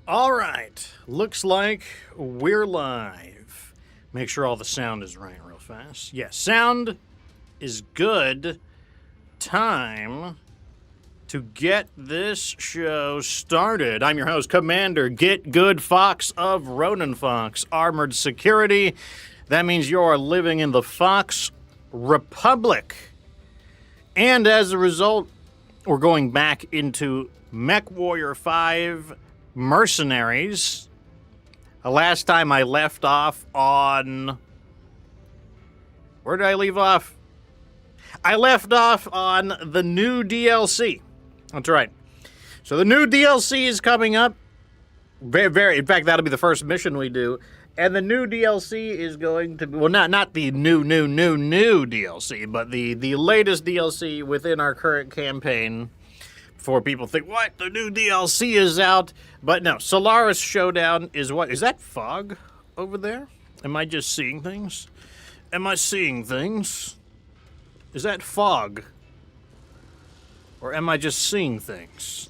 All right, looks like we're live. Make sure all the sound is right real fast. Yes, sound is good. Time to get this show started. I'm your host, Commander Get Good Fox of Ronin Fox Armored Security. That means you're living in the Fox Republic. And as a result, we're going back into MechWarrior 5 Mercenaries. Last time I left off on... Where did I leave off? I left off on the new DLC. That's right. So the new DLC is coming up. In fact, that'll be the first mission we do. And the new DLC is going to be... Well, not the new DLC, but the latest DLC within our current campaign. Before people think, what? The new DLC is out. But no, Solaris Showdown is what? Is that fog over there? Am I just seeing things? Am I seeing things? Is that fog? Or am I just seeing things?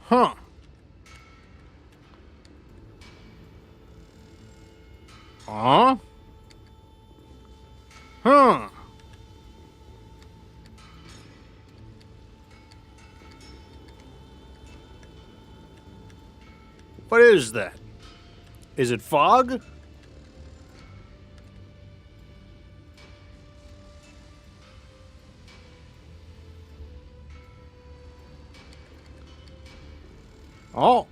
Huh. Huh? Huh. What is that? Is it fog? Oh.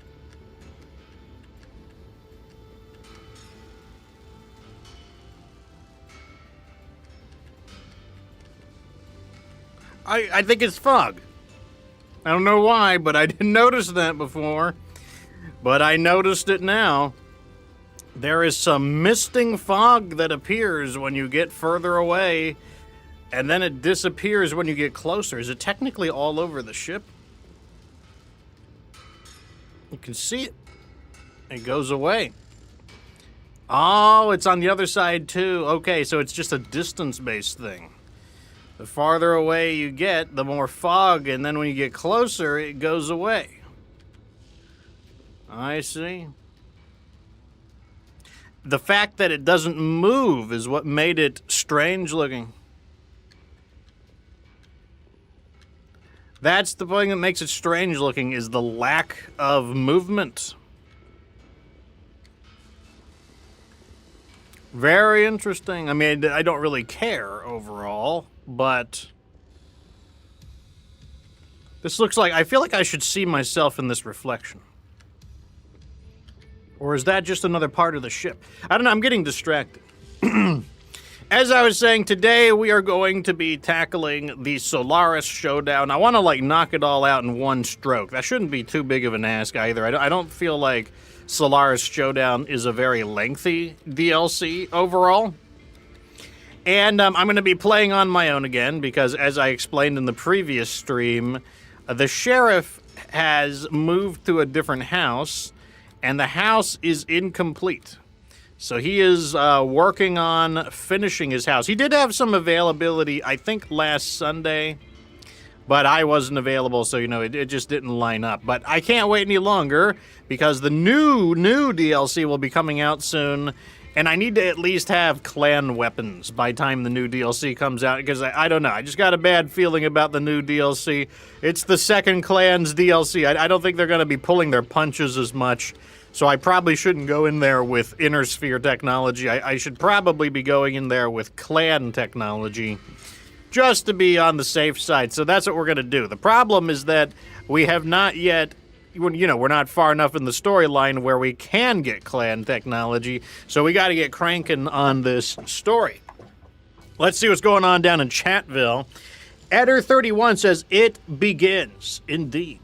I think it's fog. I don't know why, but I didn't notice that before. But I noticed it now. There is some misting fog that appears when you get further away, and then it disappears when you get closer. Is it technically all over the ship? You can see it. It goes away. Oh, it's on the other side too. Okay, so it's just a distance-based thing. The farther away you get, the more fog, and then when you get closer, it goes away. I see. The fact that it doesn't move is what made it strange looking. That's the thing that makes it strange looking, is the lack of movement. Very interesting. I mean, I don't really care overall, but this looks like... I feel like I should see myself in this reflection. Or is that just another part of the ship? I don't know, I'm getting distracted. As I was saying, today we are going to be tackling the Solaris Showdown. I want to, like, knock it all out in one stroke. That shouldn't be too big of an ask either. I don't feel like Solaris Showdown is a very lengthy DLC overall. And I'm going to be playing on my own again because, as I explained in the previous stream, the sheriff has moved to a different house, and the house is incomplete. So he is working on finishing his house. He did have some availability, I think, last Sunday, but I wasn't available, so, you know, it just didn't line up. But I can't wait any longer because the new DLC will be coming out soon, and I need to at least have clan weapons by the time the new DLC comes out, because I don't know. I just got a bad feeling about the new DLC. It's the second clan's DLC. I don't think they're going to be pulling their punches as much. So I probably shouldn't go in there with Inner Sphere technology. I should probably be going in there with clan technology just to be on the safe side. So that's what we're going to do. The problem is that we have not yet, you know, we're not far enough in the storyline where we can get clan technology. So we got to get cranking on this story. Let's see what's going on down in Chatville. Eder31 says, it begins. Indeed.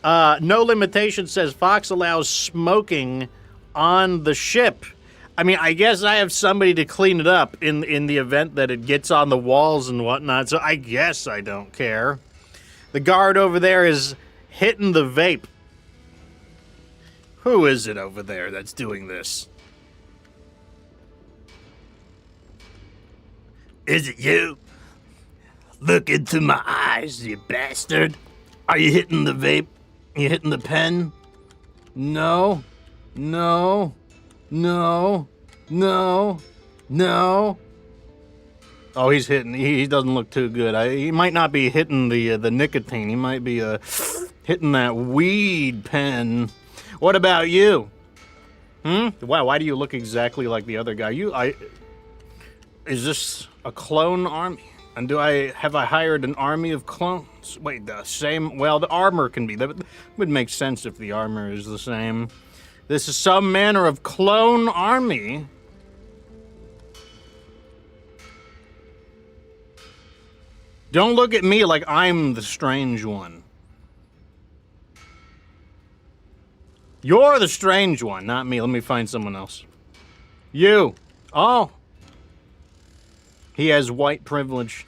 No Limitation says Fox allows smoking on the ship. I mean, I guess I have somebody to clean it up in the event that it gets on the walls and whatnot, so I guess I don't care. The guard over there is hitting the vape. Who is it over there that's doing this? Is it you? Look into my eyes, you bastard. Are you hitting the vape? You hitting the pen? No. No. No. No. No. Oh, he's hitting. He doesn't look too good. He might not be hitting the nicotine. He might be hitting that weed pen. What about you? Wow, why do you look exactly like the other guy? Is this a clone army? And have I hired an army of clones? Wait, the same? Well, the armor can be. That would make sense if the armor is the same. This is some manner of clone army. Don't look at me like I'm the strange one. You're the strange one, not me. Let me find someone else. You. Oh. He has white privilege.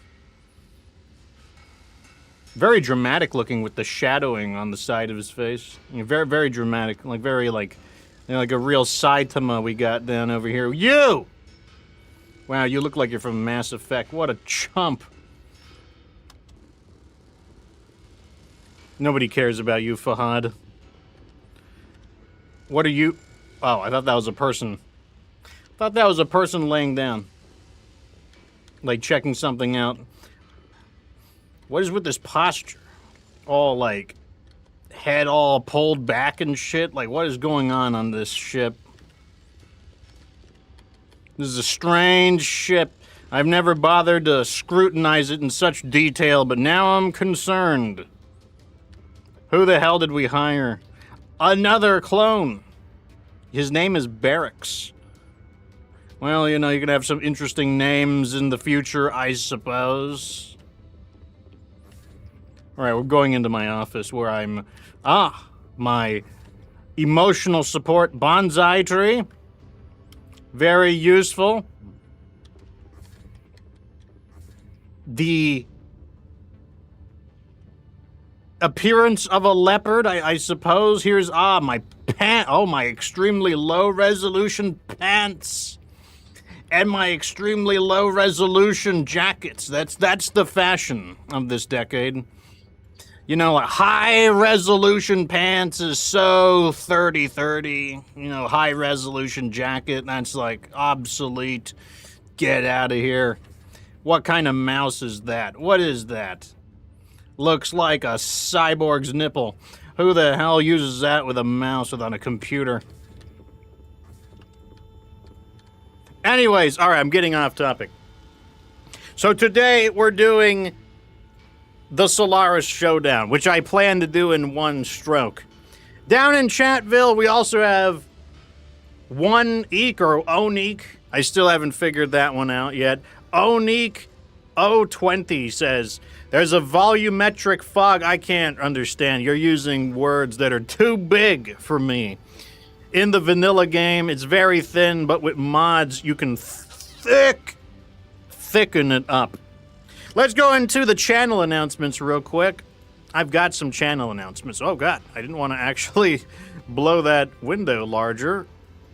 Very dramatic looking with the shadowing on the side of his face. Very, very dramatic. Like, very, like a real Saitama we got down over here. You! Wow, you look like you're from Mass Effect. What a chump. Nobody cares about you, Fahad. What are you? Oh, I thought that was a person. Thought that was a person laying down. Like checking something out. What is with this posture? All like, head all pulled back and shit? Like, what is going on this ship? This is a strange ship. I've never bothered to scrutinize it in such detail, but now I'm concerned. Who the hell did we hire? Another clone. His name is Barracks. Well, you know, you can have some interesting names in the future, I suppose. Alright, we're going into my office where I'm... my emotional support bonsai tree. Very useful. The appearance of a leopard, I suppose. Here's, my my extremely low resolution pants. And my extremely low resolution jackets. That's the fashion of this decade. You know, high resolution pants is so 30-30. You know, high resolution jacket, that's like obsolete. Get out of here. What kind of mouse is that? What is that? Looks like a cyborg's nipple. Who the hell uses that with a mouse without a computer? Anyways, alright, I'm getting off topic. So today we're doing the Solaris Showdown, which I plan to do in one stroke. Down in Chatville, we also have Oneek or Oneek. I still haven't figured that one out yet. Oneek 020 says, there's a volumetric fog I can't understand. You're using words that are too big for me. In the vanilla game, it's very thin, but with mods, you can thicken it up. Let's go into the channel announcements real quick. I've got some channel announcements. Oh, God, I didn't want to actually blow that window larger.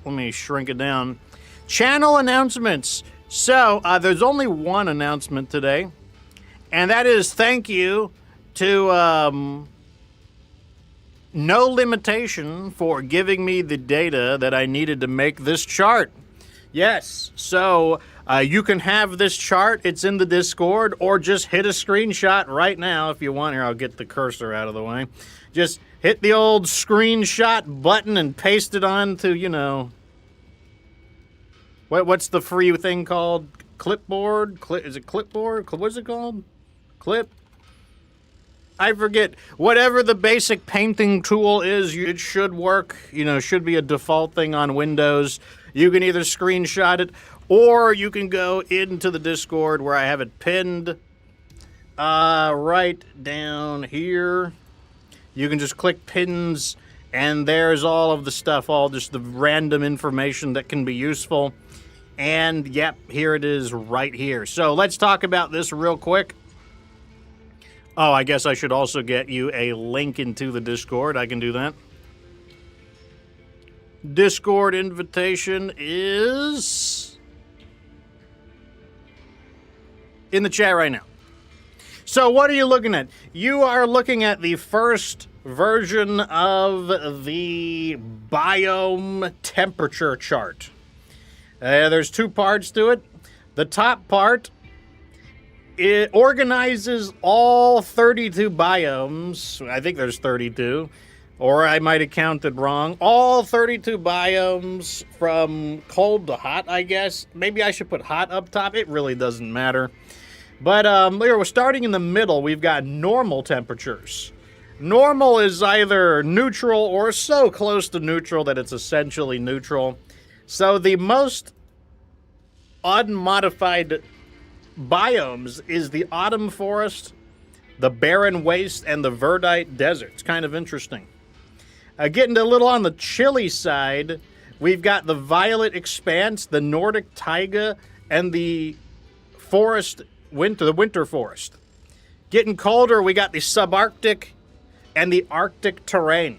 Let me shrink it down. Channel announcements. So, there's only one announcement today, and that is thank you to No Limitation for giving me the data that I needed to make this chart. Yes, so you can have this chart. It's in the Discord, or just hit a screenshot right now if you want. Here, I'll get the cursor out of the way. Just hit the old screenshot button and paste it onto, you know... What's the free thing called? Clipboard? Is it clipboard? What's it called? Clip? I forget. Whatever the basic painting tool is, it should work. You know, should be a default thing on Windows. You can either screenshot it, or you can go into the Discord where I have it pinned right down here. You can just click pins, and there's all of the stuff, all just the random information that can be useful. And, yep, here it is right here. So let's talk about this real quick. Oh, I guess I should also get you a link into the Discord. I can do that. Discord invitation is in the chat right now. So what are you looking at? You are looking at the first version of the biome temperature chart. There's two parts to it. The top part, it organizes all 32 biomes. I think there's 32, or I might have counted wrong. All 32 biomes from cold to hot, I guess. Maybe I should put hot up top. It really doesn't matter. But we're starting in the middle. We've got normal temperatures. Normal is either neutral or so close to neutral that it's essentially neutral. So the most unmodified biomes is the autumn forest, the barren waste, and the verdite desert. It's kind of interesting. Getting a little on the chilly side, we've got the violet expanse, the Nordic taiga, and the forest the winter forest. Getting colder, we got the subarctic and the arctic terrain.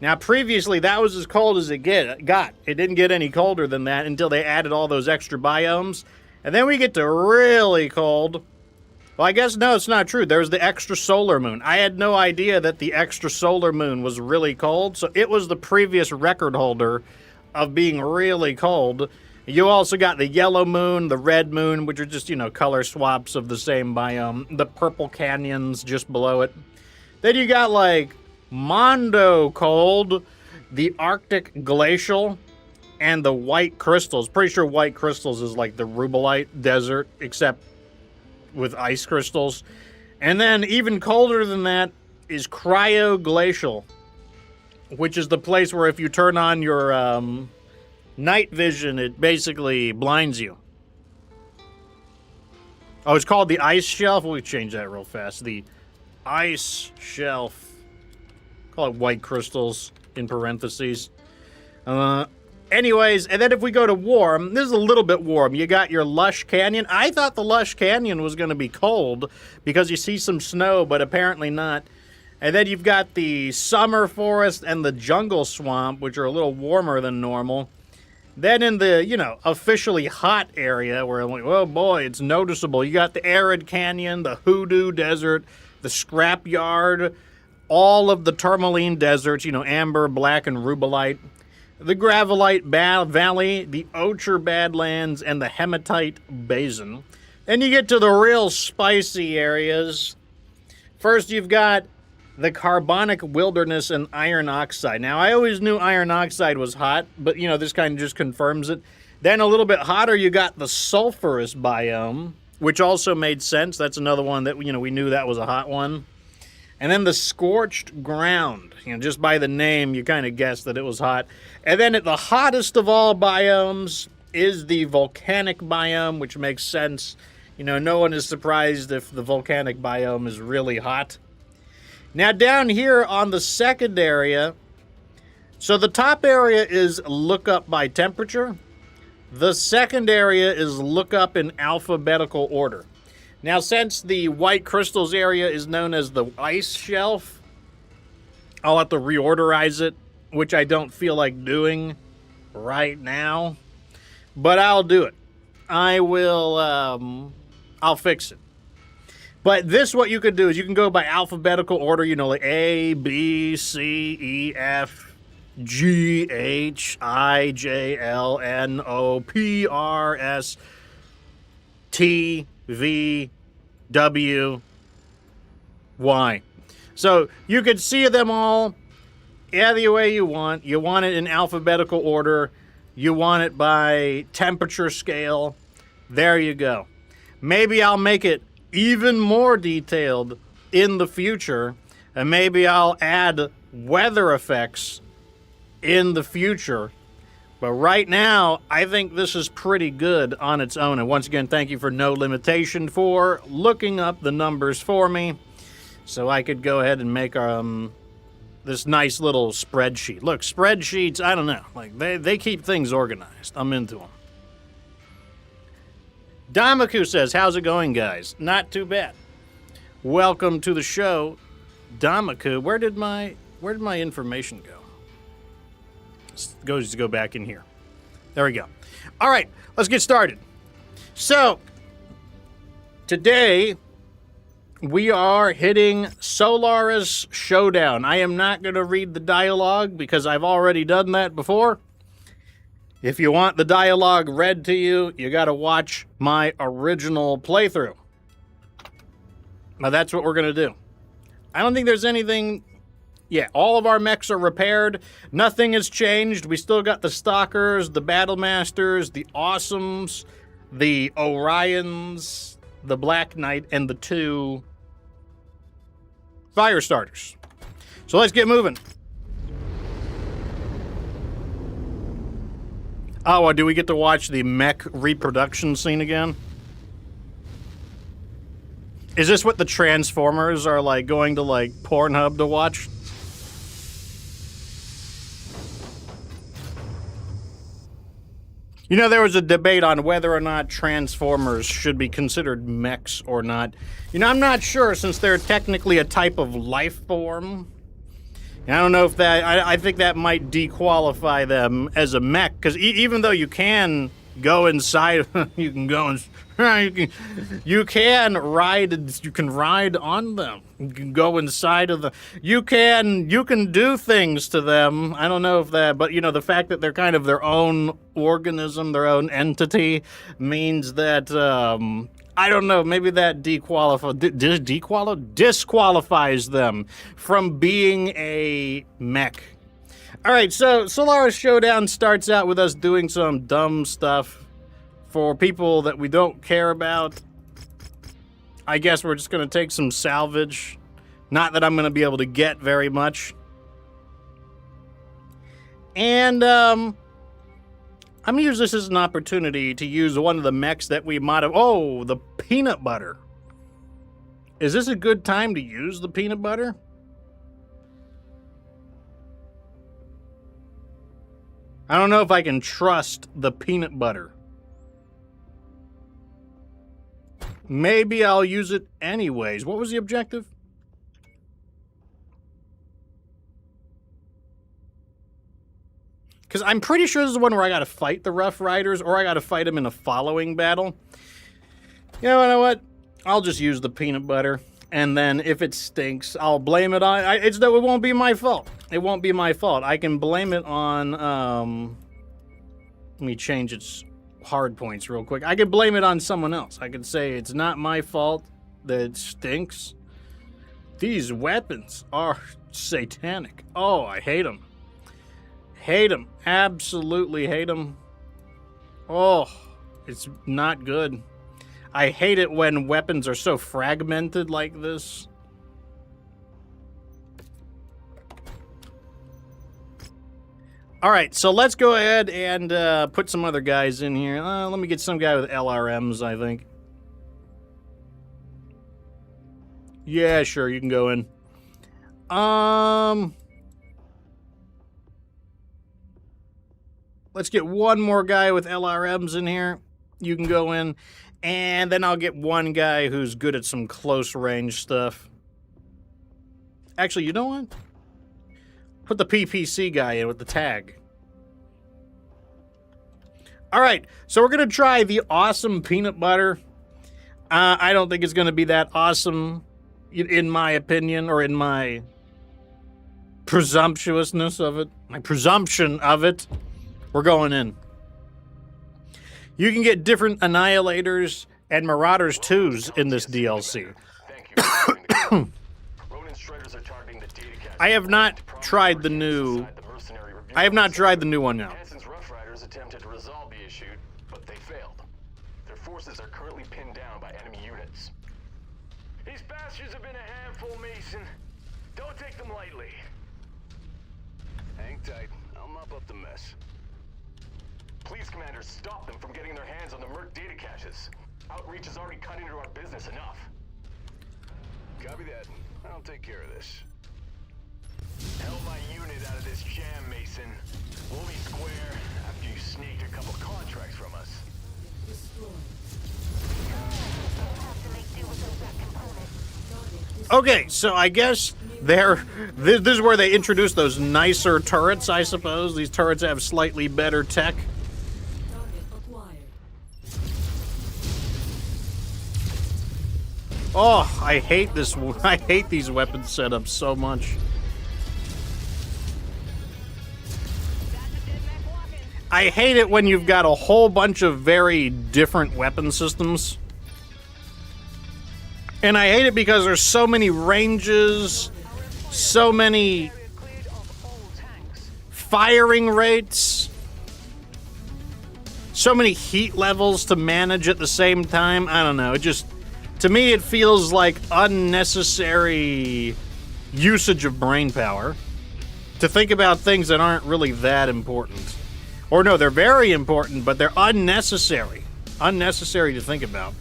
Now, previously, that was as cold as it got. It didn't get any colder than that until they added all those extra biomes. And then we get to really cold. Well, I guess, no, it's not true. There's the extra solar moon. I had no idea that the extra solar moon was really cold. So it was the previous record holder of being really cold. You also got the yellow moon, the red moon, which are just, color swaps of the same biome. The purple canyons just below it. Then you got, Mondo cold, the Arctic glacial, and the white crystals. Pretty sure white crystals is like the rubellite desert, except with ice crystals. And then even colder than that is cryoglacial, which is the place where if you turn on your night vision, it basically blinds you. Oh, it's called the ice shelf. We'll change that real fast. The ice shelf. Call it white crystals in parentheses. Anyways, and then if we go to warm, this is a little bit warm. You got your lush canyon. I thought the lush canyon was going to be cold because you see some snow, but apparently not. And then you've got the summer forest and the jungle swamp, which are a little warmer than normal. Then in the, officially hot area where, oh boy, it's noticeable. You got the arid canyon, the hoodoo desert, the scrapyard, all of the tourmaline deserts, amber, black, and rubellite, the gravelite valley, the ochre badlands, and the hematite basin. Then you get to the real spicy areas. First, you've got the carbonic wilderness and iron oxide. Now, I always knew iron oxide was hot, but, this kind of just confirms it. Then a little bit hotter, you got the sulfurous biome, which also made sense. That's another one that, we knew that was a hot one. And then the scorched ground. Just by the name, you kind of guessed that it was hot. And then at the hottest of all biomes is the volcanic biome, which makes sense. No one is surprised if the volcanic biome is really hot. Now, down here on the second area, so the top area is look up by temperature. The second area is look up in alphabetical order. Now, since the white crystals area is known as the ice shelf, I'll have to reorderize it, which I don't feel like doing right now. But I'll do it. I'll fix it. But this, what you can do is you can go by alphabetical order, like A, B, C, E, F, G, H, I, J, L, N, O, P, R, S, T, V, W, Y. So you could see them all any way you want. You want it in alphabetical order. You want it by temperature scale. There you go. Maybe I'll make it even more detailed in the future, and maybe I'll add weather effects in the future. But right now, I think this is pretty good on its own. And once again, thank you for No Limitation for looking up the numbers for me so I could go ahead and make this nice little spreadsheet. Look, spreadsheets, I don't know. They keep things organized. I'm into them. Damaku says, how's it going, guys? Not too bad. Welcome to the show. Damaku, where did my information go? Just go back in here. There we go. All right, let's get started. So, today, We are hitting Solaris Showdown. I am not going to read the dialogue because I've already done that before. If you want the dialogue read to you, you got to watch my original playthrough. Now that's what we're going to do. I don't think there's anything... Yeah, all of our mechs are repaired. Nothing has changed. We still got the Stalkers, the Battle Masters, the Awesomes, the Orions, the Black Knight, and the 2 Fire Starters. So let's get moving. Oh, do we get to watch the mech reproduction scene again? Is this what the Transformers are like going to like Pornhub to watch? You know, there was a debate on whether or not Transformers should be considered mechs or not. You know, I'm not sure since they're technically a type of life form. And I don't know if that... I think that might disqualify them as a mech, because even though you can go inside... you can go and... You can ride on them. You can go inside of the... You can do things to them. I don't know if that... But, you know, the fact that they're kind of their own organism, their own entity, means that... I don't know, maybe that disqualifies them from being a mech. Alright, so Solaris Showdown starts out with us doing some dumb stuff for people that we don't care about. I guess we're just going to take some salvage. Not that I'm going to be able to get very much. And, I'm going to use this as an opportunity to use one of the mechs that we modified. Oh, the peanut butter. Is this a good time to use the peanut butter? I don't know if I can trust the peanut butter. Maybe I'll use it anyways. What was the objective? Because I'm pretty sure this is the one where I got to fight the Rough Riders, or I got to fight them in a following battle. You know what? I'll just use the peanut butter, and then if it stinks, I'll blame it on... it won't be my fault. It won't be my fault. I can blame it on... let me change its hard points real quick. I could blame it on someone else. I could say it's not my fault that it stinks. These weapons are satanic. Oh, I hate them. Hate them. Absolutely hate them. Oh, it's not good. I hate it when weapons are so fragmented like this. Alright, so let's go ahead and put some other guys in here. Let me get some guy with LRMs, I think. Yeah, sure, you can go in. Let's get one more guy with LRMs in here. You can go in. And then I'll get one guy who's good at some close range stuff. Actually, you know what? Put the PPC guy in with the tag. Alright, so we're going to try the awesome peanut butter. I don't think it's going to be that awesome, in my opinion, or in my presumptuousness of it. My presumption of it. We're going in. You can get different Annihilators and Marauders 2s in this DLC. I have not tried the new... I have not tried the new one now. Rough Riders attempted to resolve the issue, but they failed. Their forces are currently pinned down by enemy units. These bastards have been a handful, Mason. Don't take them lightly. Hang tight. I'll mop up the mess. Please, Commander, stop them from getting their hands on the Merc data caches. Outreach has already cut into our business enough. Copy that. I'll take care of this. Hell my unit out of this jam, Mason. We'll be square after you sneaked a couple contracts from us. Okay, so I guess this is where they introduce those nicer turrets, I suppose. These turrets have slightly better tech. Oh, I hate this. I hate these weapon setups so much. I hate it when you've got a whole bunch of very different weapon systems. And I hate it because there's so many ranges, so many firing rates, so many heat levels to manage at the same time. I don't know. It just, to me, it feels like unnecessary usage of brain power to think about things that aren't really that important. Or no, they're very important, but they're unnecessary. Unnecessary to think about.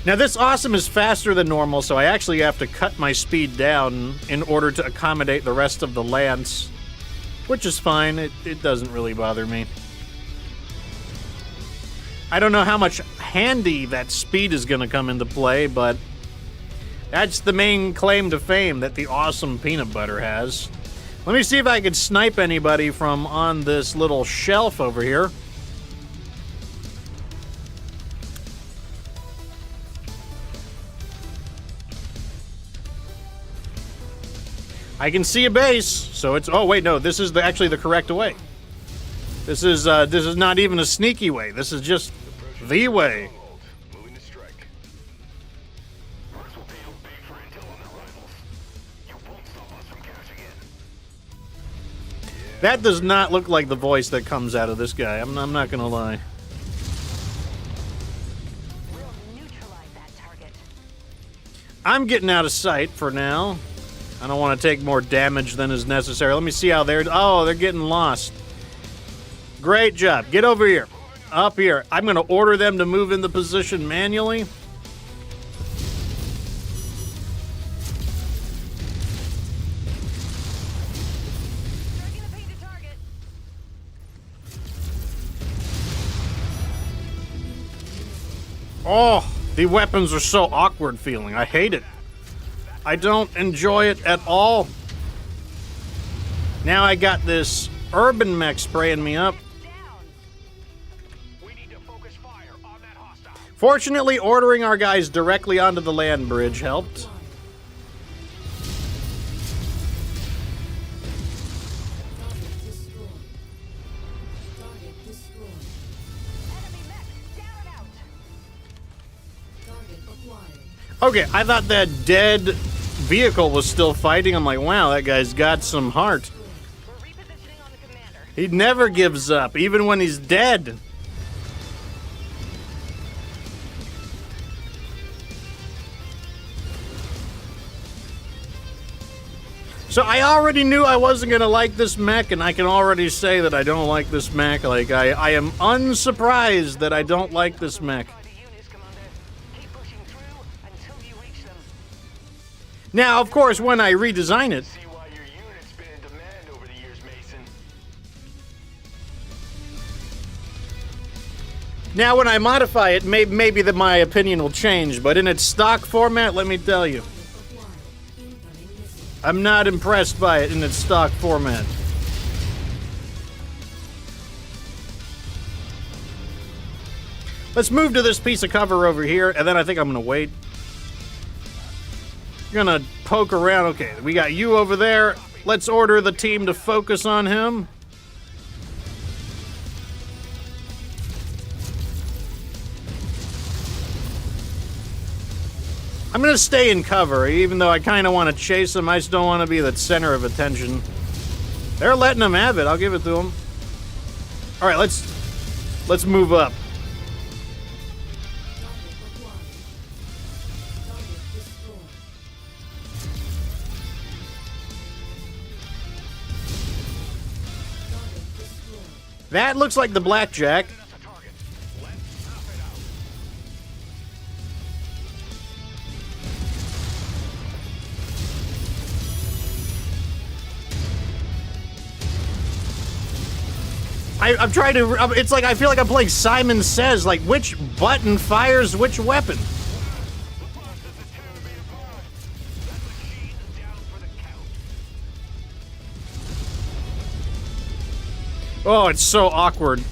Now this awesome is faster than normal, so I actually have to cut my speed down in order to accommodate the rest of the lance. Which is fine, it doesn't really bother me. I don't know how much handy that speed is going to come into play, but that's the main claim to fame that the awesome peanut butter has. Let me see if I can snipe anybody from on this little shelf over here. I can see a base, so it's... Oh, wait, no, this is actually the correct way. This is not even a sneaky way. This is just the way. That does not look like the voice that comes out of this guy. I'm not gonna lie. I'm getting out of sight for now. I don't want to take more damage than is necessary. Let me see how they're... Oh, they're getting lost. Great job. Get over here. Up here. I'm going to order them to move into position manually. Oh, the weapons are so awkward feeling. I hate it. I don't enjoy it at all. Now I got this urban mech spraying me up. Fortunately, ordering our guys directly onto the land bridge helped. Okay, I thought that dead vehicle was still fighting. I'm like, wow, that guy's got some heart. He never gives up, even when he's dead. So I already knew I wasn't going to like this mech, and I can already say that I don't like this mech. Like, I am unsurprised that I don't like this mech. Now, of course, when I redesign it... Now, when I modify it, maybe that my opinion will change, but in its stock format, let me tell you, I'm not impressed by it in its stock format. Let's move to this piece of cover over here, and then I think I'm going to wait. Gonna poke around. Okay, we got you over there. Let's order the team to focus on him. I'm gonna stay in cover, even though I kind of want to chase him. I just don't want to be the center of attention. They're letting him have it. I'll give it to him. All right, let's move up. That looks like the blackjack. I'm trying to... It's like I feel like I'm playing Simon Says, like which button fires which weapon? Oh, it's so awkward.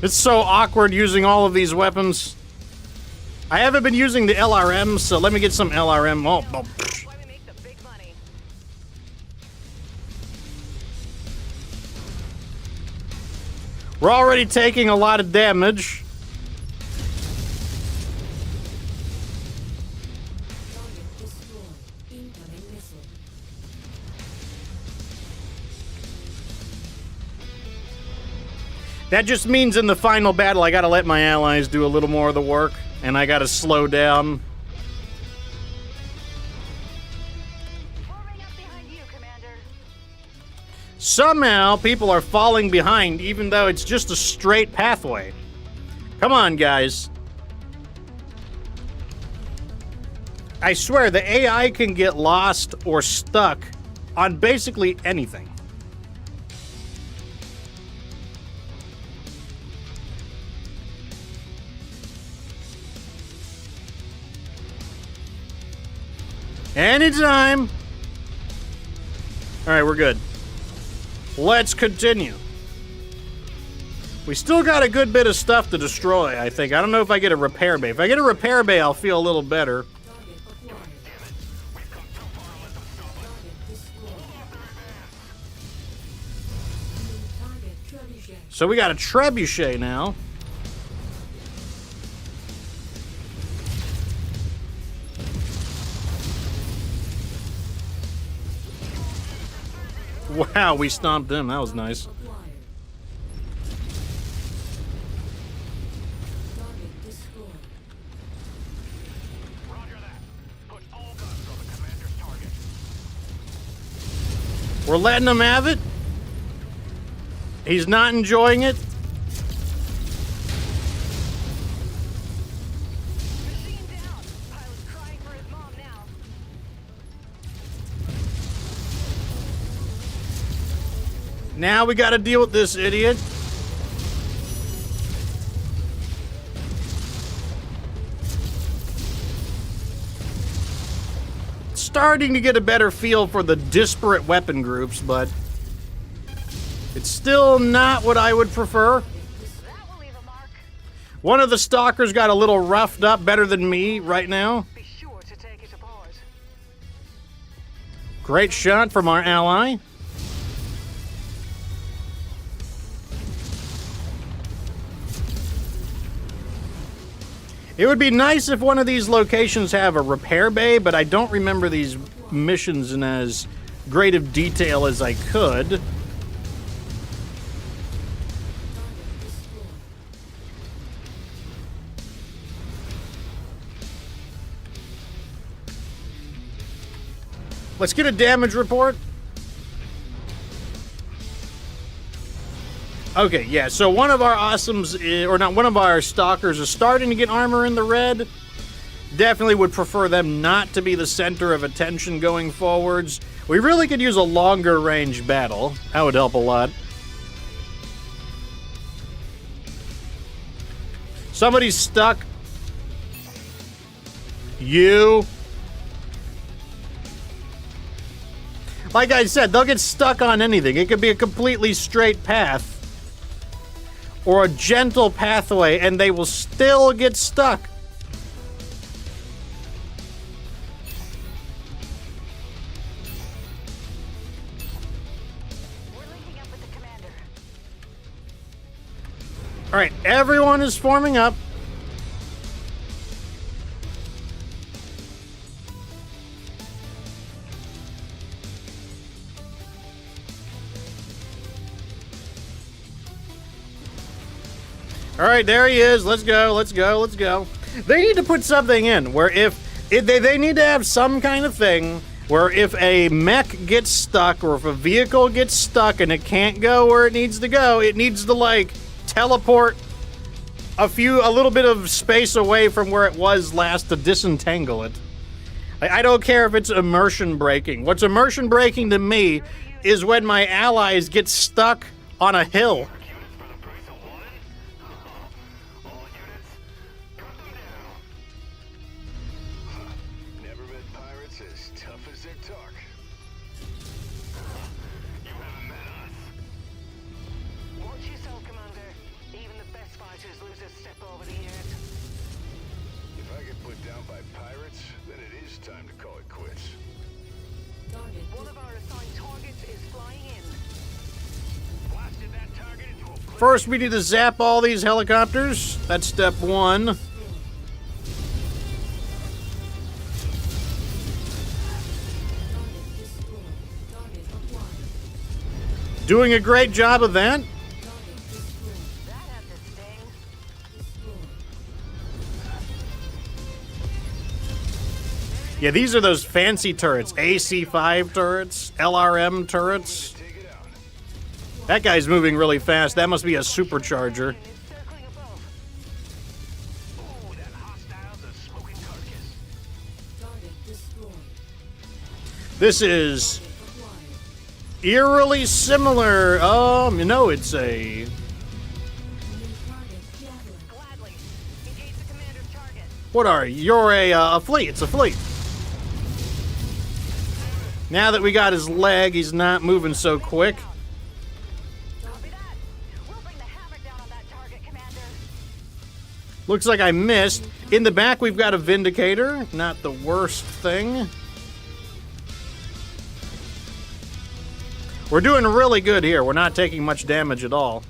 It's so awkward using all of these weapons. I haven't been using the LRM, so let me get some LRM. Oh, oh. Why we make the big money. We're already taking a lot of damage. That just means in the final battle, I gotta let my allies do a little more of the work, and I gotta slow down. Forming up behind you, Commander. Somehow, people are falling behind, even though it's just a straight pathway. Come on, guys. I swear, the AI can get lost or stuck on basically anything. Anytime. All right, we're good. Let's continue. We still got a good bit of stuff to destroy, I think. I don't know if I get a repair bay. If I get a repair bay, I'll feel a little better. So we got a trebuchet now. Wow, we stomped him. That was nice. Roger that. Put all guns on the commander's target. We're letting him have it. He's not enjoying it. Machine down. Pilot's crying for his mom now. Now we got to deal with this idiot. Starting to get a better feel for the disparate weapon groups, but it's still not what I would prefer. That will leave a mark. One of the stalkers got a little roughed up, better than me right now. Be sure to take it apart. Great shot from our ally. It would be nice if one of these locations have a repair bay, but I don't remember these missions in as great of detail as I could. Let's get a damage report. Okay, yeah, so one of our awesomes, or not, one of our stalkers is starting to get armor in the red. Definitely would prefer them not to be the center of attention going forwards. We really could use a longer range battle. That would help a lot. Somebody's stuck. You. Like I said, they'll get stuck on anything. It could be a completely straight path or a gentle pathway, and they will still get stuck. We're linking up with the commander. All right, everyone is forming up. All right, there he is. Let's go, let's go, let's go. They need to put something in where if they need to have some kind of thing where if a mech gets stuck or if a vehicle gets stuck and it can't go where it needs to go, it needs to like teleport a little bit of space away from where it was last to disentangle it. I don't care if it's immersion breaking. What's immersion breaking to me is when my allies get stuck on a hill. over the years. If I get put down by pirates, then it is time to call it quits. One of our assigned targets is flying in. Blasted that target into a blue. First, we need to zap all these helicopters. That's step one. Doing a great job of that. That had to sting. Yeah, these are those fancy turrets. AC-5 turrets, LRM turrets. Take it out. That guy's moving really fast. That must be a supercharger. And it's circling above. Oh, that hostile's a smoking carcass. This is eerily similar. No, it's a... Gladly. Engage the commander's target. What are you? You're a fleet. It's a fleet. Now that we got his leg, he's not moving so quick. Copy that. We'll bring the havoc down on that target, Commander. Looks like I missed. In the back, we've got a Vindicator. Not the worst thing. We're doing really good here. We're not taking much damage at all.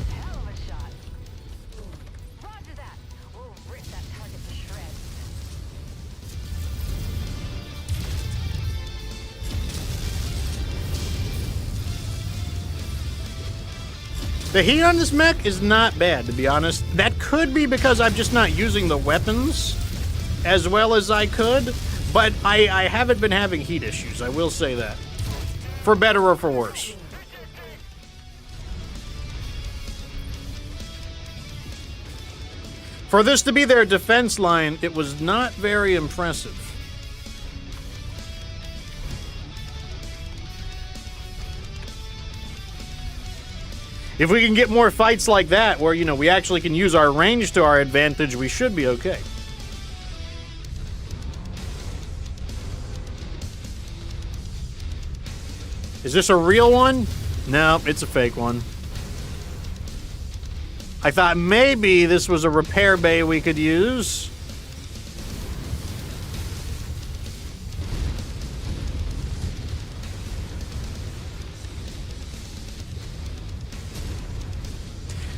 Hell of a shot. Roger that. We'll rip that target to shreds. The heat on this mech is not bad, to be honest. That could be because I'm just not using the weapons as well as I could, but I haven't been having heat issues, I will say that. For better or for worse. For this to be their defense line, it was not very impressive. If we can get more fights like that, where, you know, we actually can use our range to our advantage, we should be okay. Is this a real one? No, it's a fake one. I thought maybe this was a repair bay we could use.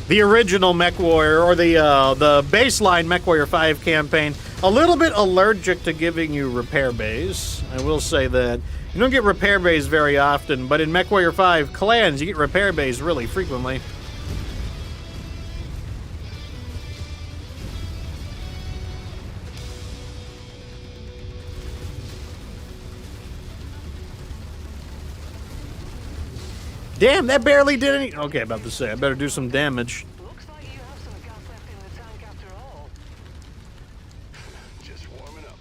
The original MechWarrior, or the baseline MechWarrior 5 campaign, a little bit allergic to giving you repair bays. I will say that. You don't get repair bays very often, but in MechWarrior 5 Clans, you get repair bays really frequently. Damn, that barely did any... Okay, about to say, I better do some damage. Looks like you have some gas left in the tank after all. Just warming up.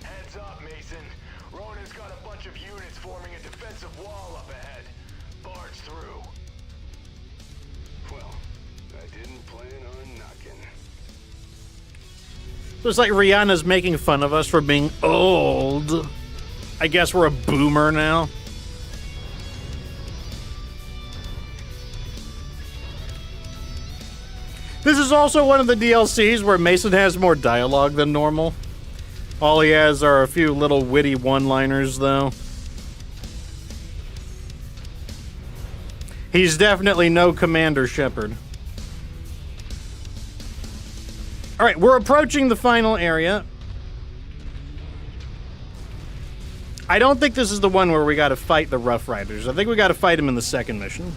Heads up, Mason. Ronan's got a bunch of units forming a defensive wall up ahead. Barge through. Well, I didn't plan on knocking. Looks like Rihanna's making fun of us for being old. I guess we're a boomer now. This is also one of the DLCs where Mason has more dialogue than normal. All he has are a few little witty one-liners, though. He's definitely no Commander Shepard. Alright, we're approaching the final area. I don't think this is the one where we gotta fight the Rough Riders. I think we gotta fight them in the second mission.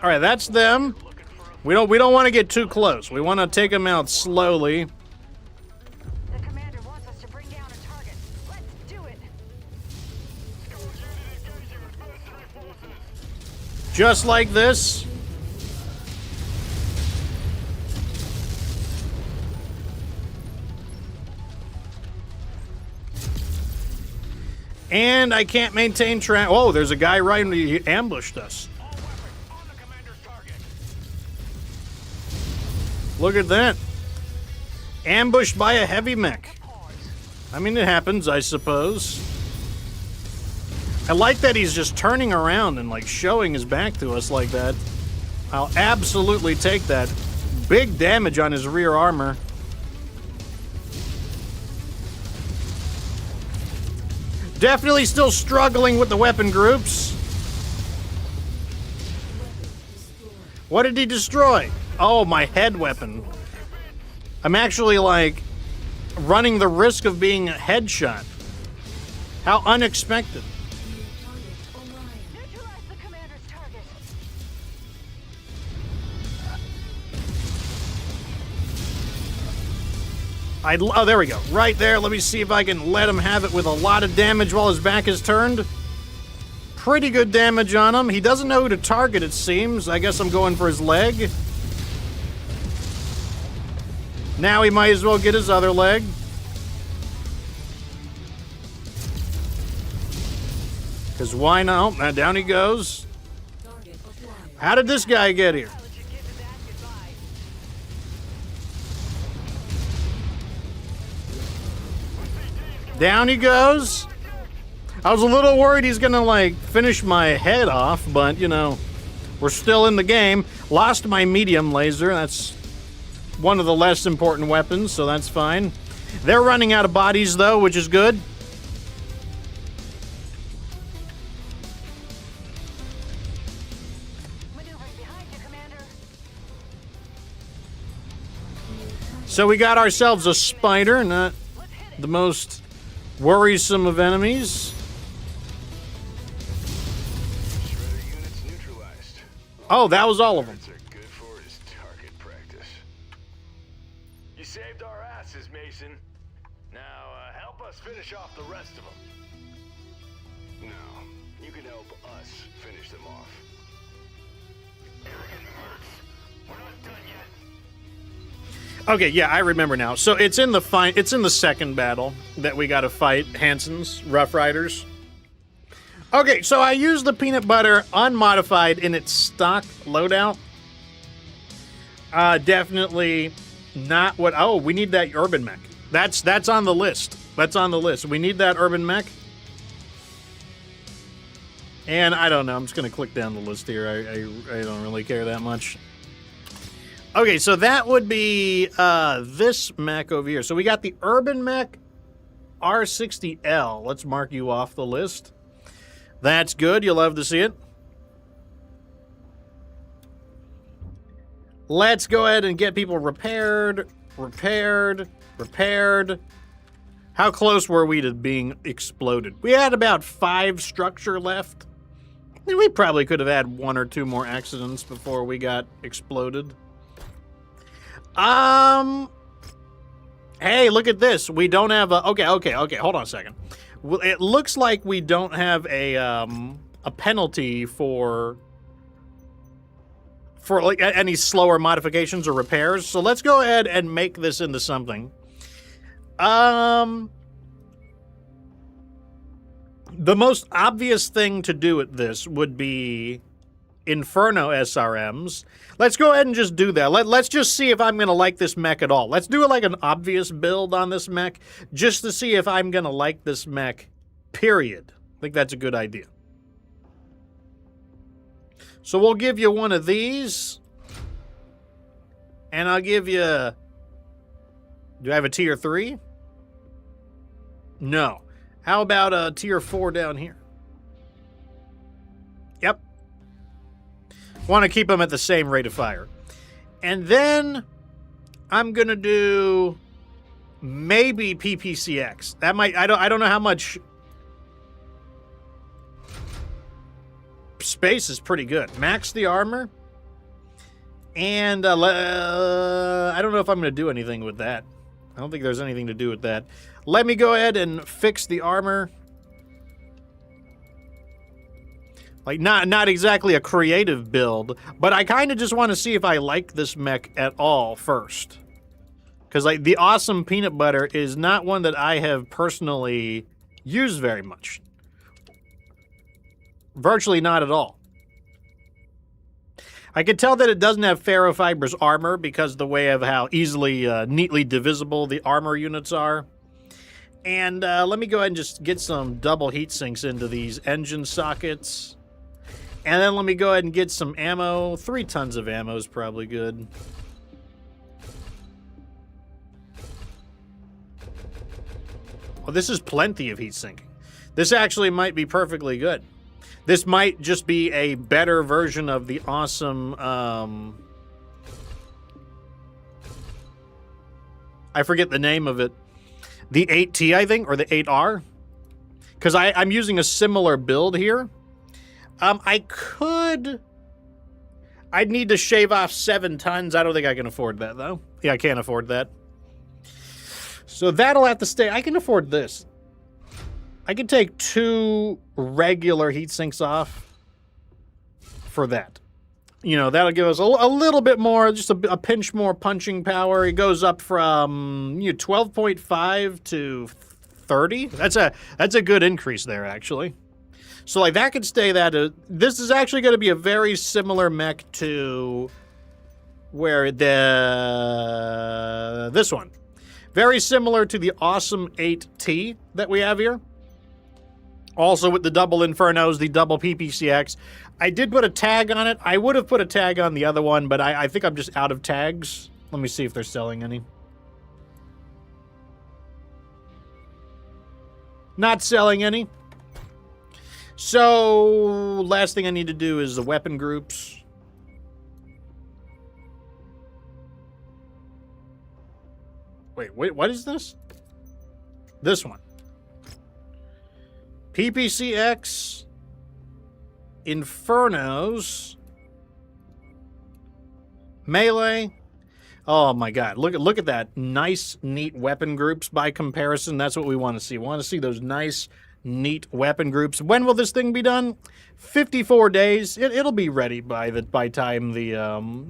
All right, that's them. We don't want to get too close. We want to take them out slowly. The commander wants us to bring down a target. Let's do it. Just like this. And I can't maintain track. Oh, there's a guy right when he ambushed us. Look at that. Ambushed by a heavy mech. I mean, it happens, I suppose. I like that he's just turning around and, like, showing his back to us like that. I'll absolutely take that. Big damage on his rear armor. Definitely still struggling with the weapon groups. What did he destroy? Oh, my head weapon. I'm actually, like, running the risk of being headshot. How unexpected. Neutralize the commander's target. Oh, there we go. Right there. Let me see if I can let him have it with a lot of damage while his back is turned. Pretty good damage on him. He doesn't know who to target, it seems. I guess I'm going for his leg. Now he might as well get his other leg. Because why not? Now down he goes. How did this guy get here? Pilot should give his ass goodbye. Down he goes. I was a little worried he's gonna, like, finish my head off, but, you know, we're still in the game. Lost my medium laser. That's one of the less important weapons, so that's fine. They're running out of bodies, though, which is good. Maneuvering behind you, Commander. So we got ourselves a spider, not Let's hit it. the most worrisome of enemies. Shredder units neutralized. Oh, that was all of them. Birds are good for is target practice. You saved our asses, Mason. Now, help us finish off the rest of them. No, you can help us finish them off. Arrogant mercs. We're not done yet. Okay, yeah, I remember now. So it's in the second battle that we got to fight Hansen's Rough Riders. Okay, so I used the peanut butter unmodified in its stock loadout. Definitely not what... Oh, we need that urban mech. That's on the list. That's on the list. We need that urban mech. And I don't know. I'm just going to click down the list here. I don't really care that much. Okay, so that would be this mech over here. So we got the urban mech R60L. Let's mark you off the list. That's good. You'll love to see it. Let's go ahead and get people repaired. How close were we to being exploded? We had about 5 structure left. And we probably could have had 1 or 2 more accidents before we got exploded. Hey, look at this. We don't have a... Okay. Hold on a second. Well, it looks like we don't have a penalty for like any slower modifications or repairs. So let's go ahead and make this into something. The most obvious thing to do with this would be Inferno SRMs. Let's go ahead and just do that. Let's just see if I'm going to like this mech at all. Let's do it like an obvious build on this mech, just to see if I'm going to like this mech, period. I think that's a good idea. So we'll give you one of these. And I'll give you... Do I have a tier 3? No. How about a tier 4 down here? Yep. Want to keep them at the same rate of fire. And then I'm going to do maybe PPCX. That might... I don't know how much... Space is pretty good. Max the armor. And I don't know if I'm going to do anything with that. I don't think there's anything to do with that. Let me go ahead and fix the armor. Like, not exactly a creative build, but I kind of just want to see if I like this mech at all first. Because, like, the awesome peanut butter is not one that I have personally used very much. Virtually not at all. I can tell that it doesn't have ferrofibrous armor because the way of how easily, neatly divisible the armor units are. And let me go ahead and just get some double heat sinks into these engine sockets. And then let me go ahead and get some ammo. 3 tons of ammo is probably good. Well, this is plenty of heat sinking. This actually might be perfectly good. This might just be a better version of the awesome, I forget the name of it. The 8T, I think, or the 8R. Because I'm using a similar build here. I'd need to shave off 7 tons. I don't think I can afford that, though. Yeah, I can't afford that. So that'll have to stay. I can afford this. I can take 2 regular heat sinks off for that. You know, that'll give us a little bit more, just a pinch more punching power. It goes up from 12.5 to 30. That's a good increase there, actually. So, like, that could stay that. This is actually going to be a very similar mech to where this one. Very similar to the awesome 8T that we have here. Also with the double Infernos, the double PPCX. I did put a tag on it. I would have put a tag on the other one, but I think I'm just out of tags. Let me see if they're selling any. Not selling any. So, last thing I need to do is the weapon groups. Wait, what is this? This one. PPCX, Infernos, Melee. Oh my god, look at that. Nice, neat weapon groups by comparison. That's what we want to see. We want to see those nice, neat weapon groups. When will this thing be done? 54 days. It'll be ready by time the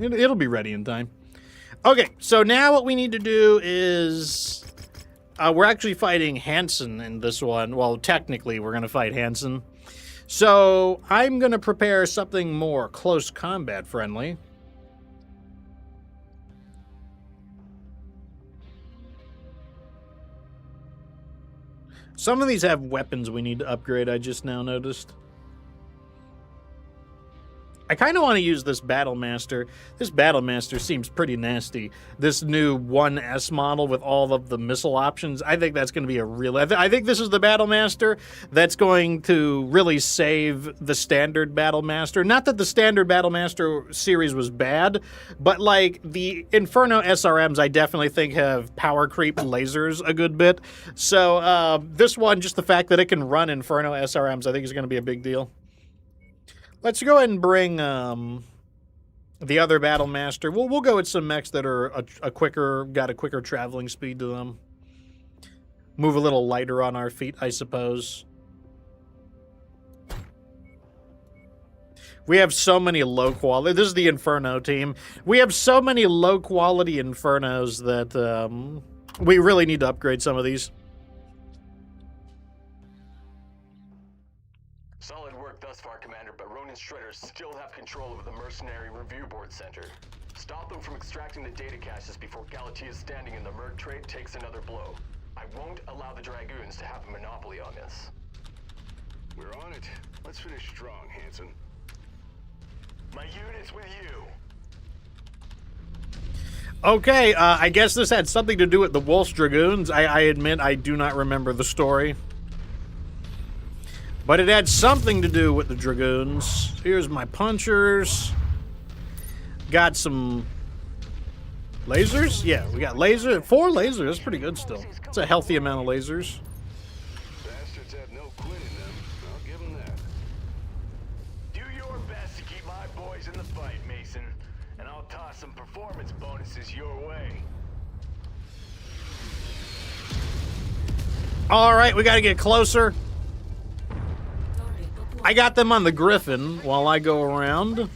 it'll be ready in time. Okay, so now what we need to do is we're actually fighting Hansen in this one. Well, technically, we're going to fight Hansen. So I'm going to prepare something more close combat friendly. Some of these have weapons we need to upgrade, I just now noticed. I kind of want to use this Battlemaster. This Battlemaster seems pretty nasty. This new 1S model with all of the missile options. I think that's going to be a real... I think this is the Battlemaster that's going to really save the standard Battlemaster. Not that the standard Battlemaster series was bad, but like the Inferno SRMs I definitely think have power creep lasers a good bit. So this one, just the fact that it can run Inferno SRMs, I think is going to be a big deal. Let's go ahead and bring the other Battlemaster. We'll go with some mechs that are got a quicker traveling speed to them. Move a little lighter on our feet, I suppose. We have so many low quality. This is the Inferno team. We have so many low quality Infernos that we really need to upgrade some of these. Solid work thus far, Commander, but Ronin's shredders still have control of the Mercenary Review Board Center. Stop them from extracting the data caches before Galatia's standing in the Merc trade takes another blow. I won't allow the Dragoons to have a monopoly on this. We're on it. Let's finish strong, Hansen. My unit's with you. Okay, I guess this had something to do with the Wolf's Dragoons. I admit I do not remember the story. But it had something to do with the Dragoons. Here's my punchers. Got some lasers? Yeah, we got lasers. 4 lasers. That's pretty good still. It's a healthy amount of lasers. Bastards have no quin in them. I'll give them that. Do your best to keep my boys in the fight, Mason. And I'll toss some performance bonuses your way. All right, we got to get closer. I got them on the Griffin while I go around. Do it.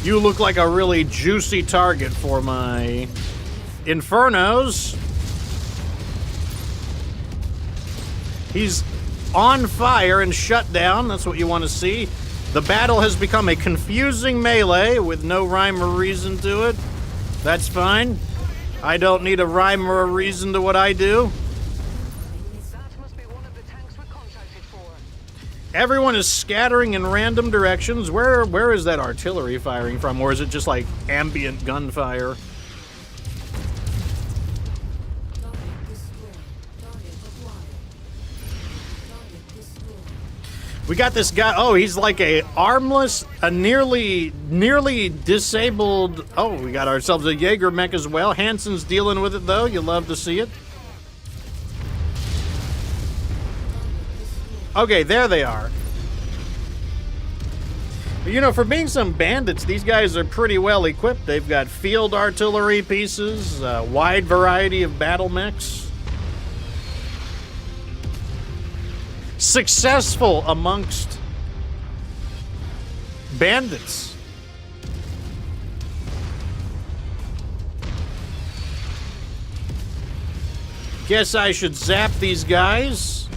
You look like a really juicy target for my Infernos. He's on fire and shut down. That's what you want to see. The battle has become a confusing melee with no rhyme or reason to it. That's fine. I don't need a rhyme or a reason to what I do. That must be one of the tanks we contracted for. Everyone is scattering in random directions. Where is that artillery firing from? Or is it just like ambient gunfire? We got this guy. Oh, he's like a armless, a nearly disabled. Oh, we got ourselves a Jaeger mech as well. Hansen's dealing with it though. You love to see it. Okay, there they are. You know, for being some bandits, these guys are pretty well equipped. They've got field artillery pieces, a wide variety of battle mechs. Successful amongst bandits. Guess I should zap these guys.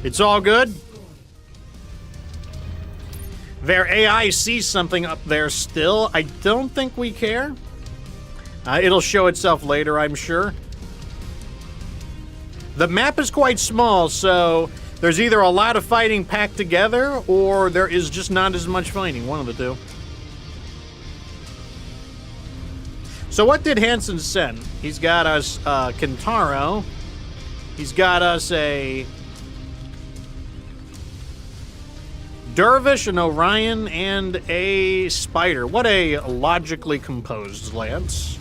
It's all good. Their AI sees something up there still. I don't think we care. It'll show itself later, I'm sure. The map is quite small, so there's either a lot of fighting packed together, or there is just not as much fighting. One of the two. So what did Hansen send? He's got us Kentaro. He's got us a Dervish, an Orion, and a Spider. What a logically composed lance.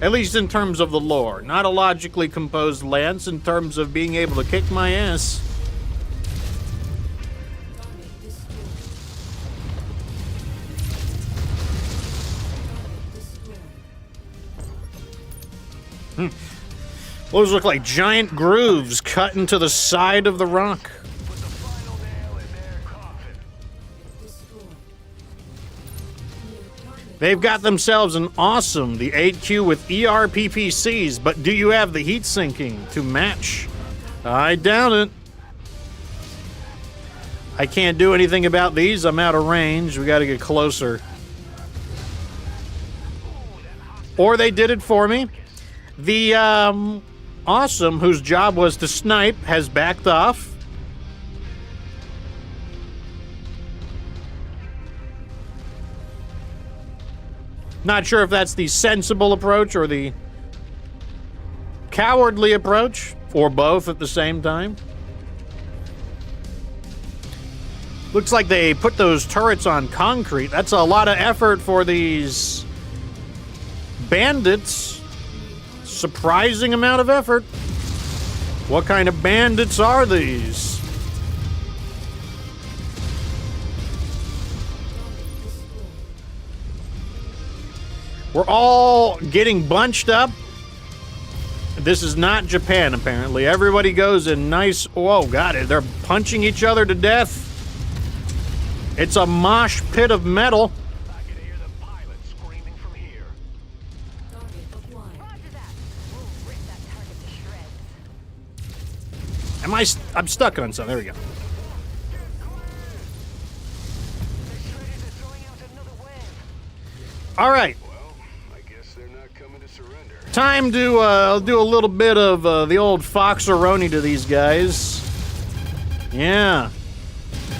At least in terms of the lore. Not a logically composed lance in terms of being able to kick my ass. Those look like giant grooves cut into the side of the rock. They've got themselves an awesome, the 8Q with ERPPCs, but do you have the heat sinking to match? I doubt it. I can't do anything about these. I'm out of range. We got to get closer. Or they did it for me. The awesome, whose job was to snipe, has backed off. Not sure if that's the sensible approach or the cowardly approach, or both at the same time. Looks like they put those turrets on concrete. That's a lot of effort for these bandits. Surprising amount of effort. What kind of bandits are these? We're all getting bunched up. This is not Japan, apparently. Everybody goes in nice... Whoa, got it. They're punching each other to death. It's a mosh pit of metal. I can hear the pilot screaming from here. Roger that. We'll rip that target to shreds. Am I... I'm stuck on something. There we go. The shredders are throwing out another wave. All right. Well, I guess they're not coming to surrender. Time to do a little bit of the old foxeroni to these guys. Yeah.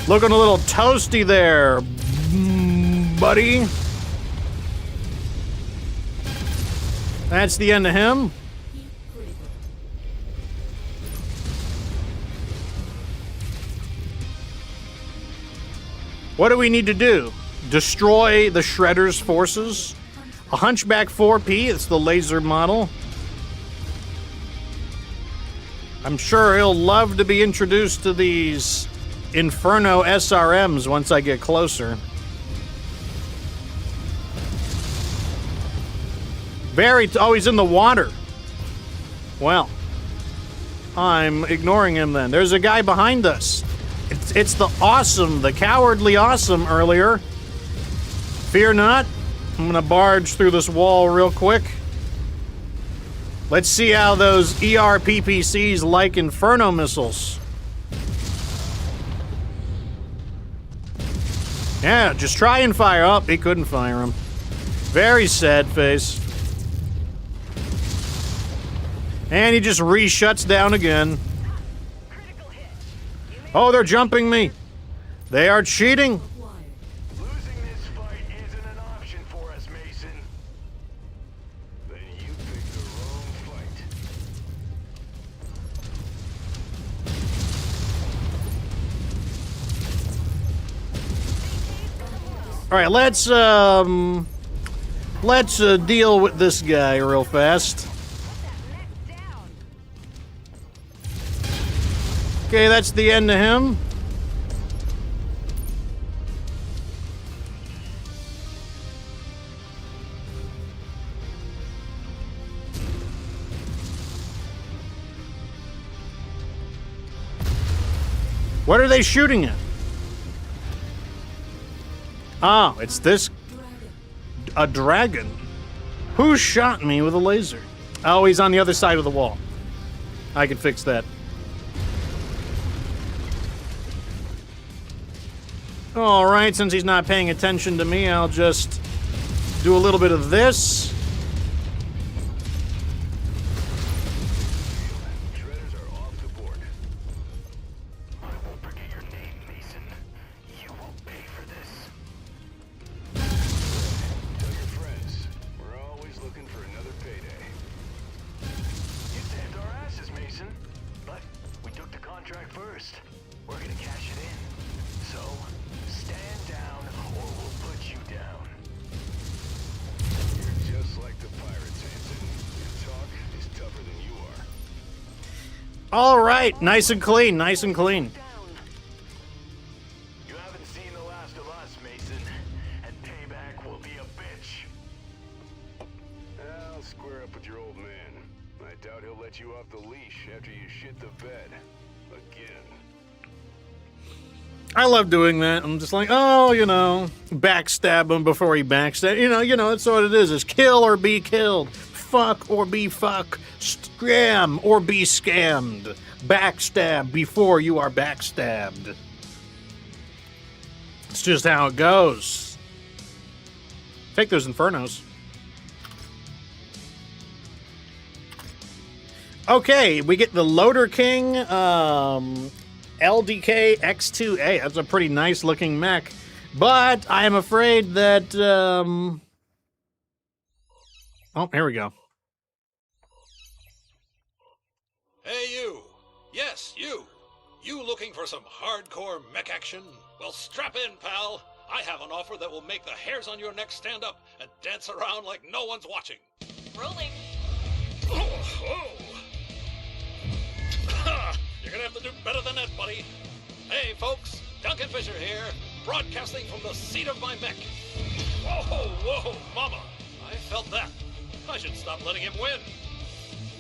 Looking a little toasty there, buddy. That's the end of him. What do we need to do? Destroy the Shredder's forces? A Hunchback 4P, it's the laser model. I'm sure he'll love to be introduced to these Inferno SRMs once I get closer. Oh, he's in the water. Well, I'm ignoring him then. There's a guy behind us. It's the awesome, the cowardly awesome earlier. Fear not. I'm gonna barge through this wall real quick. Let's see how those ERPPCs like Inferno missiles. Yeah, just try and fire up. He couldn't fire them. Very sad face. And he just re-shuts down again. Critical hit. Oh, they're jumping me. They are cheating. Losing this fight isn't an option for us, Mason. Then you picked the wrong fight. All right, let's deal with this guy real fast. Put that mech down. Okay, that's the end of him. What are they shooting at? Oh, it's this. A dragon. Who shot me with a laser? Oh, he's on the other side of the wall. I can fix that. All right, since he's not paying attention to me, I'll just do a little bit of this. Shredders are off the board. I won't forget your name, Mason. You will pay for this. Tell your friends, we're always looking for another payday. You saved our asses, Mason. But we took the contract first. We're gonna cash it in. So, stand down or we'll put you down. You're just like the pirates, Hanson. Your talk is tougher than you are. All right, nice and clean, nice and clean. Down. You haven't seen the last of us, Mason. And payback will be a bitch. I'll square up with your old man. I doubt he'll let you off the leash after you shit the bed. Again. I love doing that. I'm just like, oh, you know, backstab him before he backstab. You know, that's what it is. It's kill or be killed. Fuck or be fuck. Scam or be scammed. Backstab before you are backstabbed. It's just how it goes. Take those Infernos. Okay, we get the Loader King, LDK X2A. That's a pretty nice looking mech. But I am afraid that, oh, here we go. Hey, you! Yes, you! You looking for some hardcore mech action? Well, strap in, pal! I have an offer that will make the hairs on your neck stand up and dance around like no one's watching. Rolling. Oh. You're gonna have to do better than that, buddy. Hey, folks, Duncan Fisher here, broadcasting from the seat of my mech. Whoa, mama! I felt that. I should stop letting him win.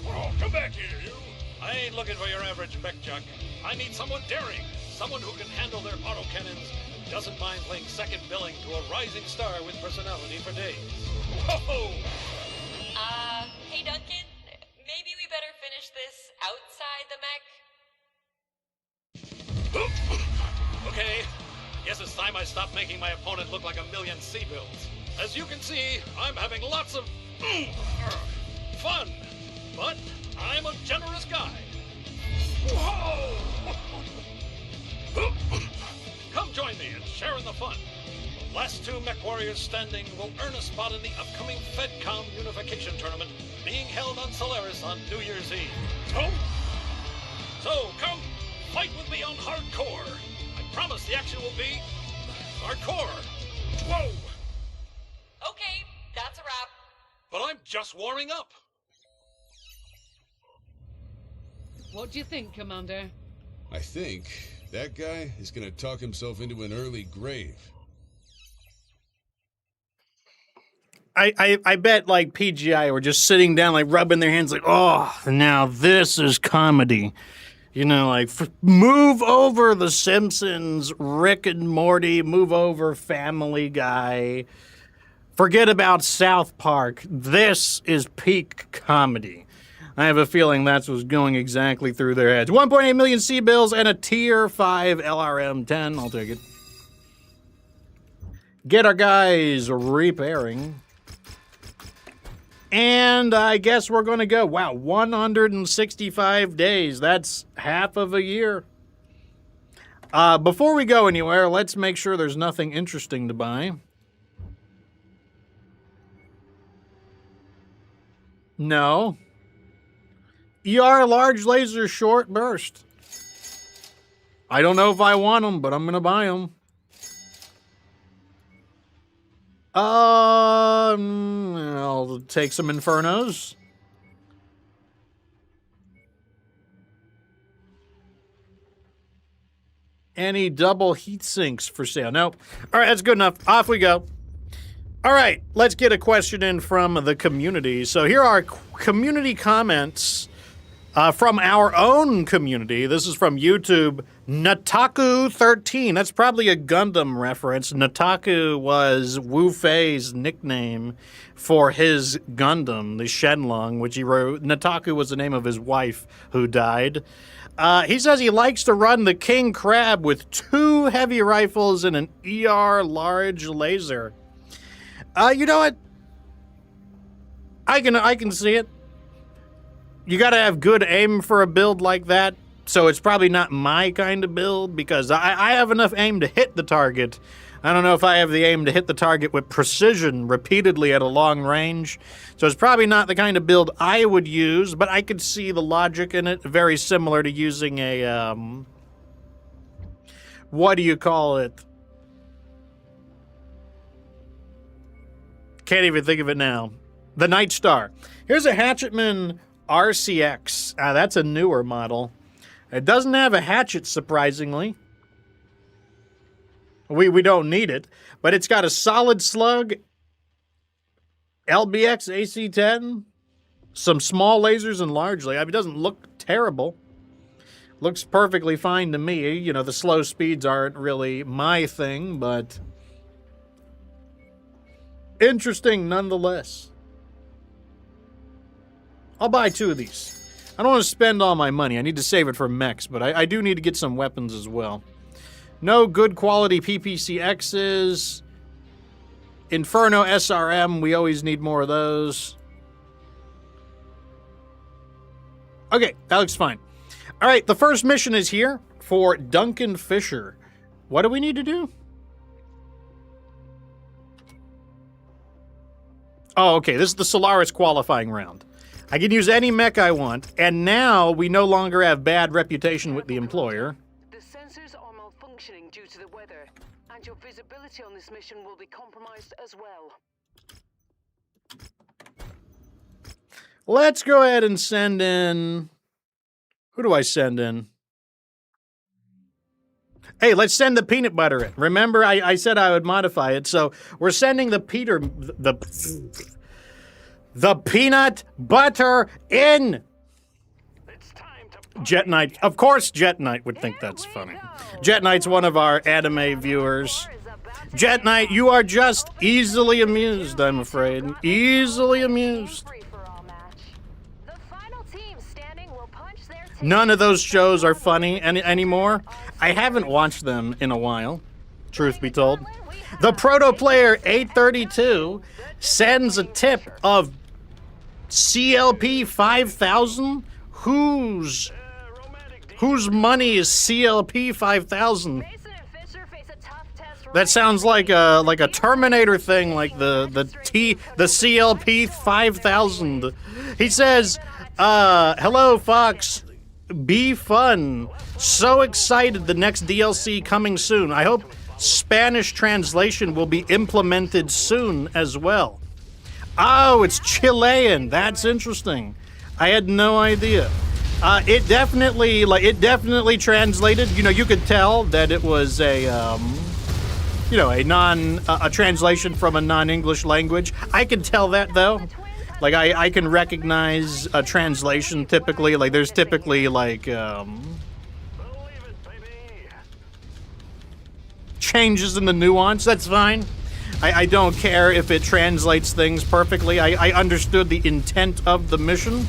Oh, come back here, you! I ain't looking for your average mech junk. I need someone daring, someone who can handle their autocannons and doesn't mind playing second billing to a rising star with personality for days. Whoa! Hey Duncan, maybe we better finish this outside the mech? Okay, guess it's time I stop making my opponent look like a million C-bills. As you can see, I'm having lots of fun, but I'm a generous guy. Whoa! Come join me and share in the fun. The last two MechWarriors standing will earn a spot in the upcoming FedCom Unification Tournament being held on Solaris on New Year's Eve. So come fight with me on hardcore. I promise the action will be hardcore. Whoa! Okay, that's a wrap. But I'm just warming up. What do you think, Commander? I think that guy is gonna talk himself into an early grave. I bet like PGI were just sitting down, like rubbing their hands, like, oh, now this is comedy. You know, like, move over The Simpsons, Rick and Morty, move over Family Guy. Forget about South Park. This is peak comedy. I have a feeling that's what's going exactly through their heads. 1.8 million C-bills and a Tier 5 LRM-10. I'll take it. Get our guys repairing. And I guess we're going to go. Wow, 165 days. That's half of a year. Before we go anywhere, let's make sure there's nothing interesting to buy. No. ER large laser short burst. I don't know if I want them, but I'm going to buy them. I'll take some Infernos. Any double heat sinks for sale? Nope. All right, that's good enough. Off we go. All right, let's get a question in from the community. So here are community comments from our own community. This is from YouTube. Nataku13. That's probably a Gundam reference. Nataku was Wu Fei's nickname for his Gundam, the Shenlong, which he wrote. Nataku was the name of his wife who died. He says he likes to run the King Crab with 2 heavy rifles and an ER large laser. You know what? I can see it. You gotta have good aim for a build like that. So it's probably not my kind of build because I have enough aim to hit the target. I don't know if I have the aim to hit the target with precision repeatedly at a long range. So it's probably not the kind of build I would use, but I could see the logic in it. Very similar to using a, what do you call it? Can't even think of it now. The Night Star. Here's a Hatchetman RCX. That's a newer model. It doesn't have a hatchet, surprisingly. We don't need it, but it's got a solid slug, LBX AC-10, some small lasers and large lasers. I mean, it doesn't look terrible. Looks perfectly fine to me. You know, the slow speeds aren't really my thing, but interesting nonetheless. I'll buy 2 of these. I don't want to spend all my money. I need to save it for mechs, but I do need to get some weapons as well. No good quality PPCXs. Inferno SRM, we always need more of those. Okay, that looks fine. All right, the first mission is here for Duncan Fisher. What do we need to do? Oh, okay, this is the Solaris qualifying round. I can use any mech I want, and now we no longer have bad reputation with the employer. The sensors are malfunctioning due to the weather, and your visibility on this mission will be compromised as well. Let's go ahead and send in... Who do I send in? Hey, let's send the peanut butter in. Remember, I said I would modify it, so we're sending the peanut butter in. Jet Knight. Of course Jet Knight would think that's funny. Jet Knight's one of our anime viewers. Jet Knight, you are just easily amused, I'm afraid. Easily amused. None of those shows are funny anymore. I haven't watched them in a while, truth be told. The Proto Player 832 sends a tip of CLP 5000? Whose money is CLP 5000? That sounds like a Terminator thing, like the CLP 5000. He says, hello Fox, be fun. So excited, the next DLC coming soon. I hope Spanish translation will be implemented soon as well. Oh, it's Chilean. That's interesting. I had no idea. It definitely translated. You know, you could tell that it was a translation from a non-English language. I can tell that though. Like I can recognize a translation typically. Like there's typically like changes in the nuance. That's fine. I don't care if it translates things perfectly. I understood the intent of the mission.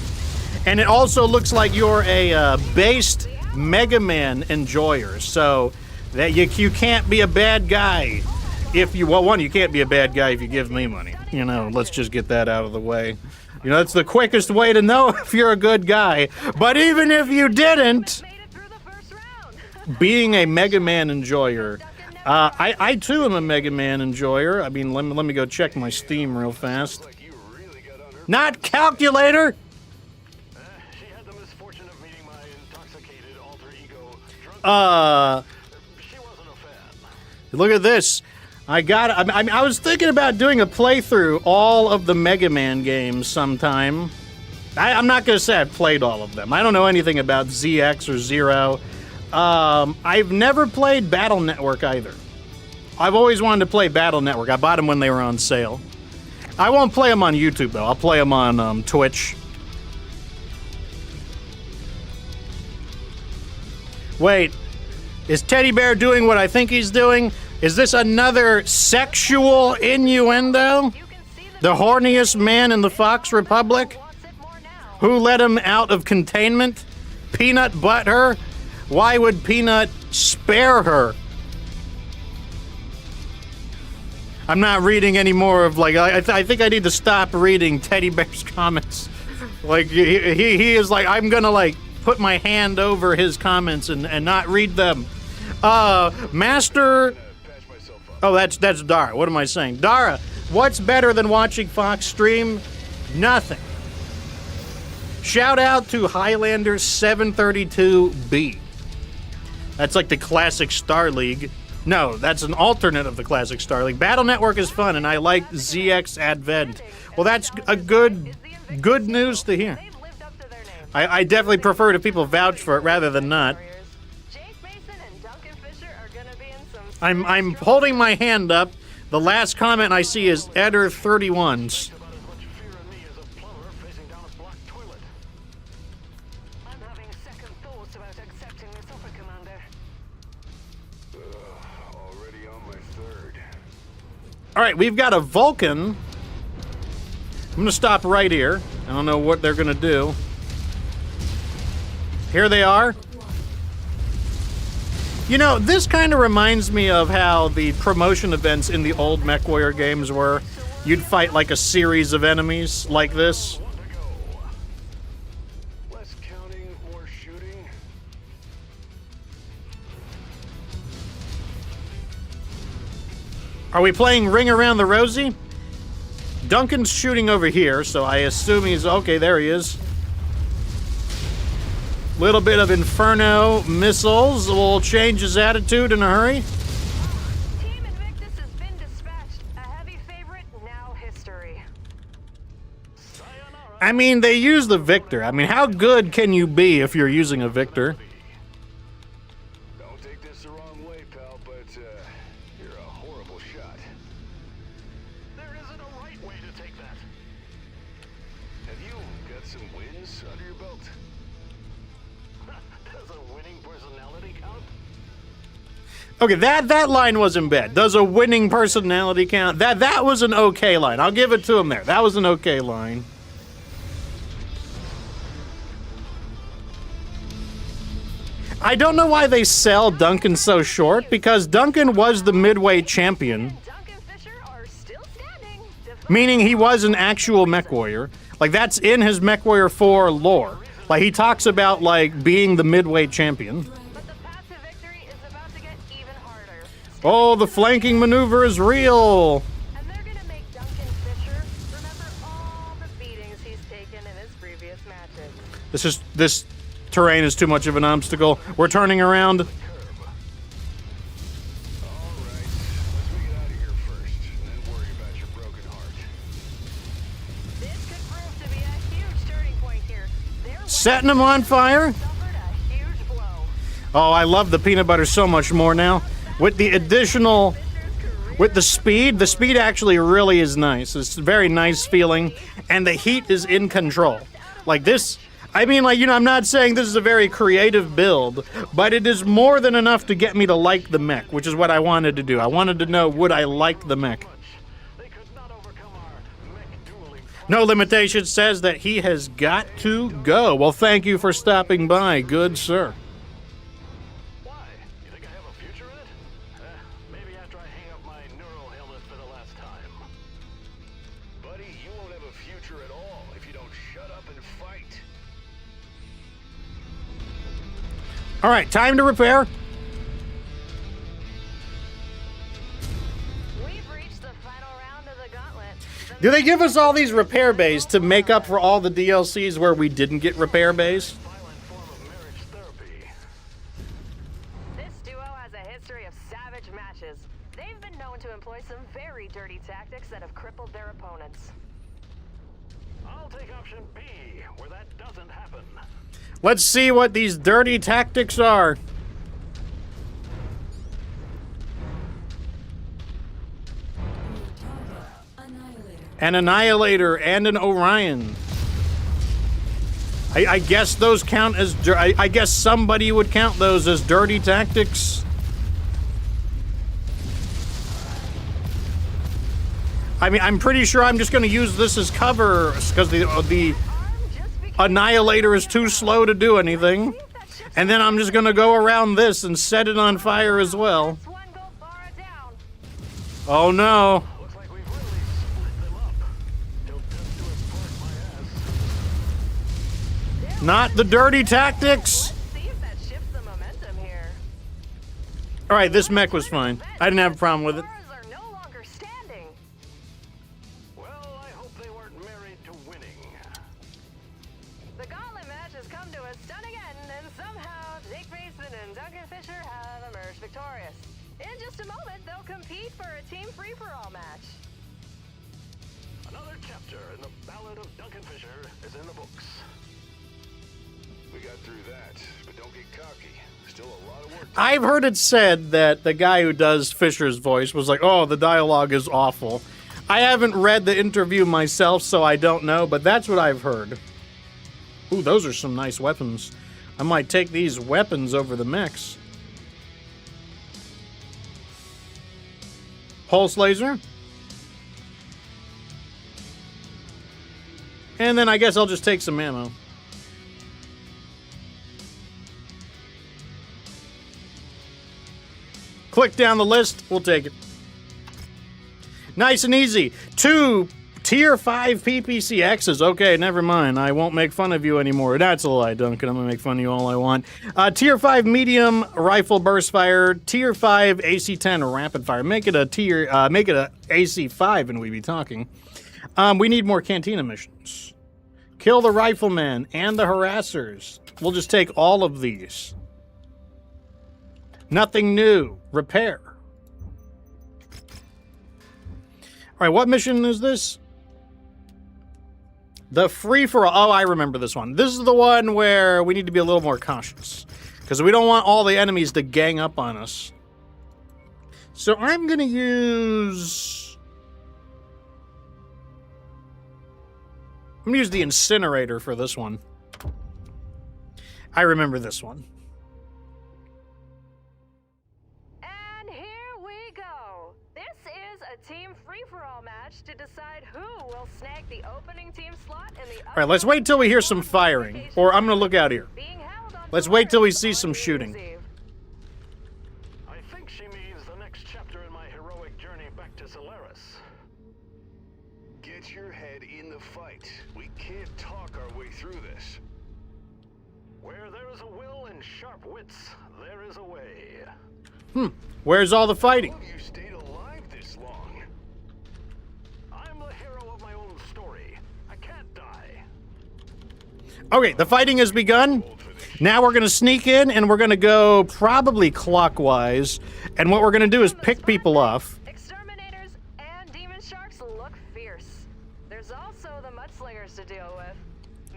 And it also looks like you're a based Mega Man enjoyer. So that you can't be a bad guy if you... Well, one, you can't be a bad guy if you give me money. You know, let's just get that out of the way. You know, that's the quickest way to know if you're a good guy. But even if you didn't, being a Mega Man enjoyer, I too am a Mega Man enjoyer. I mean, let me go check my Steam real fast. Not calculator! She had the misfortune of meeting my intoxicated alter ego. She wasn't a fan. Look at this. I was thinking about doing a playthrough all of the Mega Man games sometime. I'm not going to say I've played all of them. I don't know anything about ZX or Zero. I've never played Battle Network either. I've always wanted to play Battle Network. I bought them when they were on sale. I won't play them on YouTube, though. I'll play them on Twitch. Wait, is Teddy Bear doing what I think he's doing? Is this another sexual innuendo? The horniest man in the Fox Republic? Who let him out of containment? Peanut butt her? Why would Peanut spare her? I'm not reading any more of, like, I think I need to stop reading Teddy Bear's comments. Like, he is like, I'm gonna, like, put my hand over his comments and not read them. Master... Oh, that's Dara. What am I saying? Dara, what's better than watching Fox stream? Nothing. Shout out to Highlander 732B. That's like the classic Star League. No, that's an alternate of the classic Star League. Battle Network is fun, and I like ZX Advent. Well, that's a good news to hear. I definitely prefer to people vouch for it rather than not. I'm holding my hand up. The last comment I see is Eder31's. All right, we've got a Vulcan. I'm going to stop right here. I don't know what they're going to do. Here they are. You know, this kind of reminds me of how the promotion events in the old MechWarrior games were. You'd fight like a series of enemies like this. Less counting, more shooting. Are we playing Ring Around the Rosie? Duncan's shooting over here, so I assume he's... Okay, there he is. Little bit of Inferno missiles will change his attitude in a hurry. Team Invictus has been dispatched. A heavy favorite, now history. I mean, they use the Victor. I mean, how good can you be if you're using a Victor? Don't take this the wrong way, pal, but you're a horrible shot. There isn't a right way to take that. Have you got some wins under your belt? Does a winning personality count? Okay, that line wasn't bad. Does a winning personality count? That was an okay line. I'll give it to him there. That was an okay line. I don't know why they sell Duncan so short, because Duncan was the midway champion. Meaning he was an actual MechWarrior. Like, that's in his MechWarrior 4 lore. Like, he talks about, like, being the midway champion. Oh, the flanking maneuver is real! And they're gonna make Duncan Fisher remember all the beatings he's taken in his previous matches. This terrain is too much of an obstacle. We're turning around. All right, let's get out of here first, and then worry about your broken heart. This could prove to be a huge turning point here. Setting him on fire. Suffered a huge blow. Oh, I love the peanut butter so much more now. With the additional... With the speed actually really is nice. It's a very nice feeling, and the heat is in control. Like this... I mean, like, you know, I'm not saying this is a very creative build, but it is more than enough to get me to like the mech, which is what I wanted to do. I wanted to know, would I like the mech? No Limitation says that he has got to go. Well, thank you for stopping by, good sir. Why? You think I have a future in it? Maybe after I hang up my neural helmet for the last time. Buddy, you won't have a future at all if you don't shut up and fight. All right, time to repair. We've reached the final round of the gauntlet. Do they give us all these repair bays to make up for all the DLCs where we didn't get repair bays? Violent form of marriage therapy. This duo has a history of savage matches. They've been known to employ some very dirty tactics that have crippled their opponents. I'll take option B, where that doesn't happen. Let's see what these dirty tactics are. An Annihilator and an Orion. I guess those count as... I guess somebody would count those as dirty tactics. I mean, I'm pretty sure I'm just going to use this as cover because the Annihilator is too slow to do anything. And then I'm just going to go around this and set it on fire as well. Oh no. Looks like we've really split them up. Till death do us part, my ass. Not the dirty tactics. See if that shifts the momentum here. All right, this mech was fine. I didn't have a problem with it. Are no longer standing. Well, I hope they weren't married to winning. The gauntlet match has come to a stunning end, and somehow Jake Mason and Duncan Fisher have emerged victorious. In just a moment, they'll compete for a team free-for-all match. Another chapter in the Ballad of Duncan Fisher is in the books. We got through that, but don't get cocky. Still a lot of work. I've heard it said that the guy who does Fisher's voice was like, oh, the dialogue is awful. I haven't read the interview myself, so I don't know, but that's what I've heard. Ooh, those are some nice weapons. I might take these weapons over the mechs. Pulse laser. And then I guess I'll just take some ammo. Click down the list, we'll take it. Nice and easy. 2 Tier 5 PPCXs. Okay, never mind. I won't make fun of you anymore. That's a lie, Duncan. I'm going to make fun of you all I want. Tier 5 medium rifle burst fire. Tier 5 AC-10 rapid fire. Make it a AC-5 and we'd be talking. We need more cantina missions. Kill the riflemen and the harassers. We'll just take all of these. Nothing new. Repair. All right, what mission is this? The free-for-all. Oh, I remember this one. This is the one where we need to be a little more cautious because we don't want all the enemies to gang up on us. So I'm going to use... I'm going to use the incinerator for this one. I remember this one. And here we go. This is a team free-for-all match to decide who will snag the opening team slot in the... All right, let's wait till we hear some firing, or I'm going to look out here. Let's wait till we see some shooting. I think she means the next chapter in my heroic journey back to Solaris. Get your head in the fight. We can't talk our way through this. Where there is a will and sharp wits, there is a way. Where's all the fighting? How have you stayed alive this long? I'm the hero of my own story. I can't die. Okay, the fighting has begun. Now we're going to sneak in, and we're going to go probably clockwise. And what we're going to do is pick people off. Exterminators and demon sharks look fierce. There's also the mudslingers to deal with.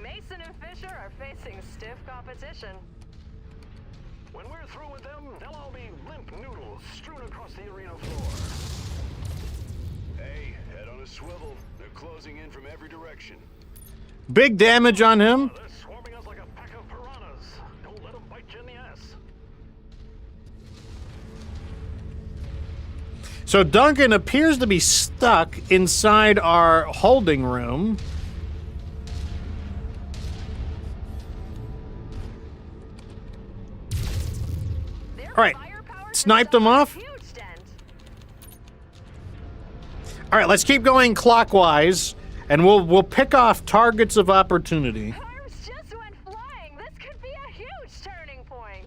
Mason and Fisher are facing stiff competition. When we're through with them, they'll all be limp noodles strewn across the arena floor. Hey, head on a swivel. They're closing in from every direction. Big damage on him. They're swarming us like So Duncan appears to be stuck inside our holding room. All right, sniped him off. All right, let's keep going clockwise, and we'll pick off targets of opportunity. Cars just went flying. This could be a huge turning point.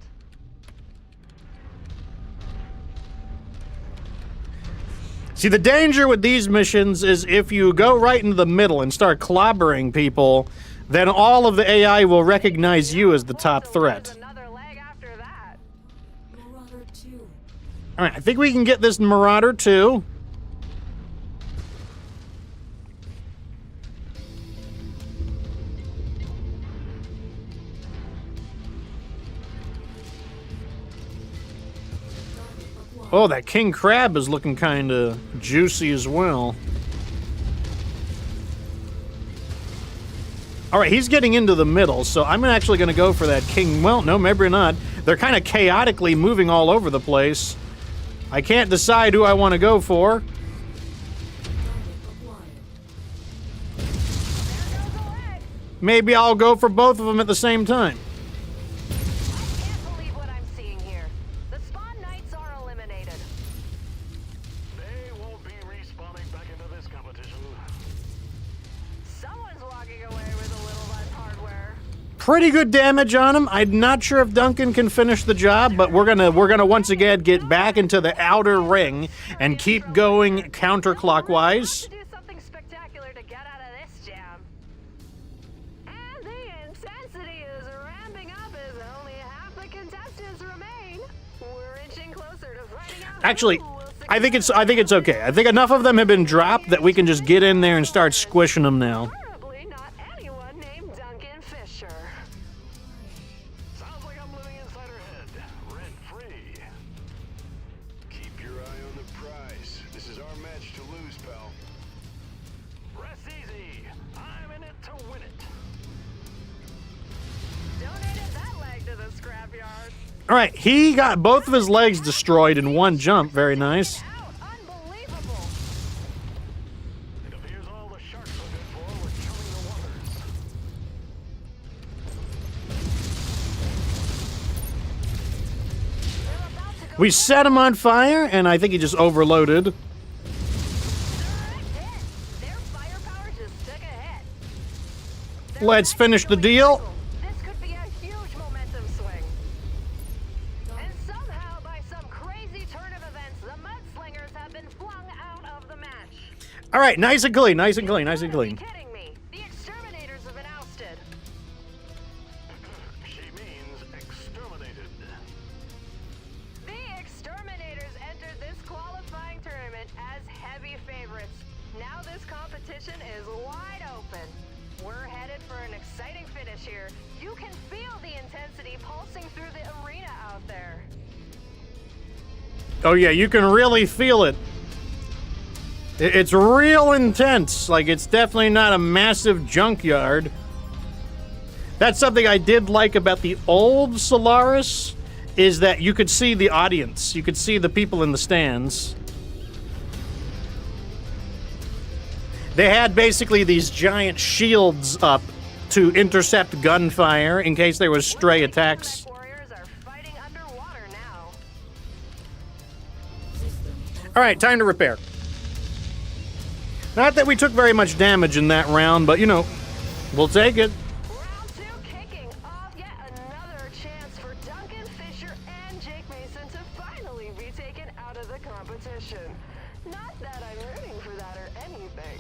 See, the danger with these missions is if you go right into the middle and start clobbering people, then all of the AI will recognize you as the top threat. Another leg after that. Marauder 2. All right, I think we can get this Marauder too. Oh, that king crab is looking kind of juicy as well. All right, he's getting into the middle, so I'm actually going to go for that king. Well, no, maybe not. They're kind of chaotically moving all over the place. I can't decide who I want to go for. Maybe I'll go for both of them at the same time. I can't believe what I'm seeing here. The spawn knights are eliminated. They won't be respawning back into this competition. Someone's walking away with a little less hardware. Pretty good damage on him. I'm not sure if Duncan can finish the job, but we're gonna once again get back into the outer ring and keep going counterclockwise. To do something spectacular to get out of this jam. And the intensity is ramping up as only half the contestants remain. We're inching closer to finding out. Actually, who will I think it's okay. I think enough of them have been dropped that we can just get in there and start squishing them now. Preferably not anyone named Duncan Fisher. Sounds like I'm living inside her head, rent-free. Keep your eye on the prize. This is our match to lose, pal. Rest easy. I'm in it to win it. Donated that leg to the scrapyard. All right, he got both of his legs destroyed in one jump. Very nice. Out. Unbelievable. It appears all the sharks are good for were chilling the waters. They're about to go. We set him on fire, and I think he just overloaded. Direct hit. Their firepower just took a hit. They're Let's finish the deal. This could be a huge momentum swing. And somehow, by some crazy turn of events, the mudslingers have been flung out of the match. All right, nice and clean, nice and clean, nice and You gotta clean. be kidding me. The exterminators have been ousted. She means exterminated. The exterminators entered this qualifying tournament as heavy favorites. Now this competition is wide open. We're headed for an exciting finish here. You can feel the intensity pulsing through the arena out there. Oh yeah, you can really feel it. It's real intense. Like, it's definitely not a massive junkyard. That's something I did like about the old Solaris, is that you could see the audience. You could see the people in the stands. They had basically these giant shields up to intercept gunfire in case there was stray attacks. MechWarriors are fighting underwater now. All right, time to repair. Not that we took very much damage in that round, but, you know, we'll take it. Round 2 kicking off. Yet another chance for Duncan Fisher and Jake Mason to finally be taken out of the competition. Not that I'm rooting for that or anything.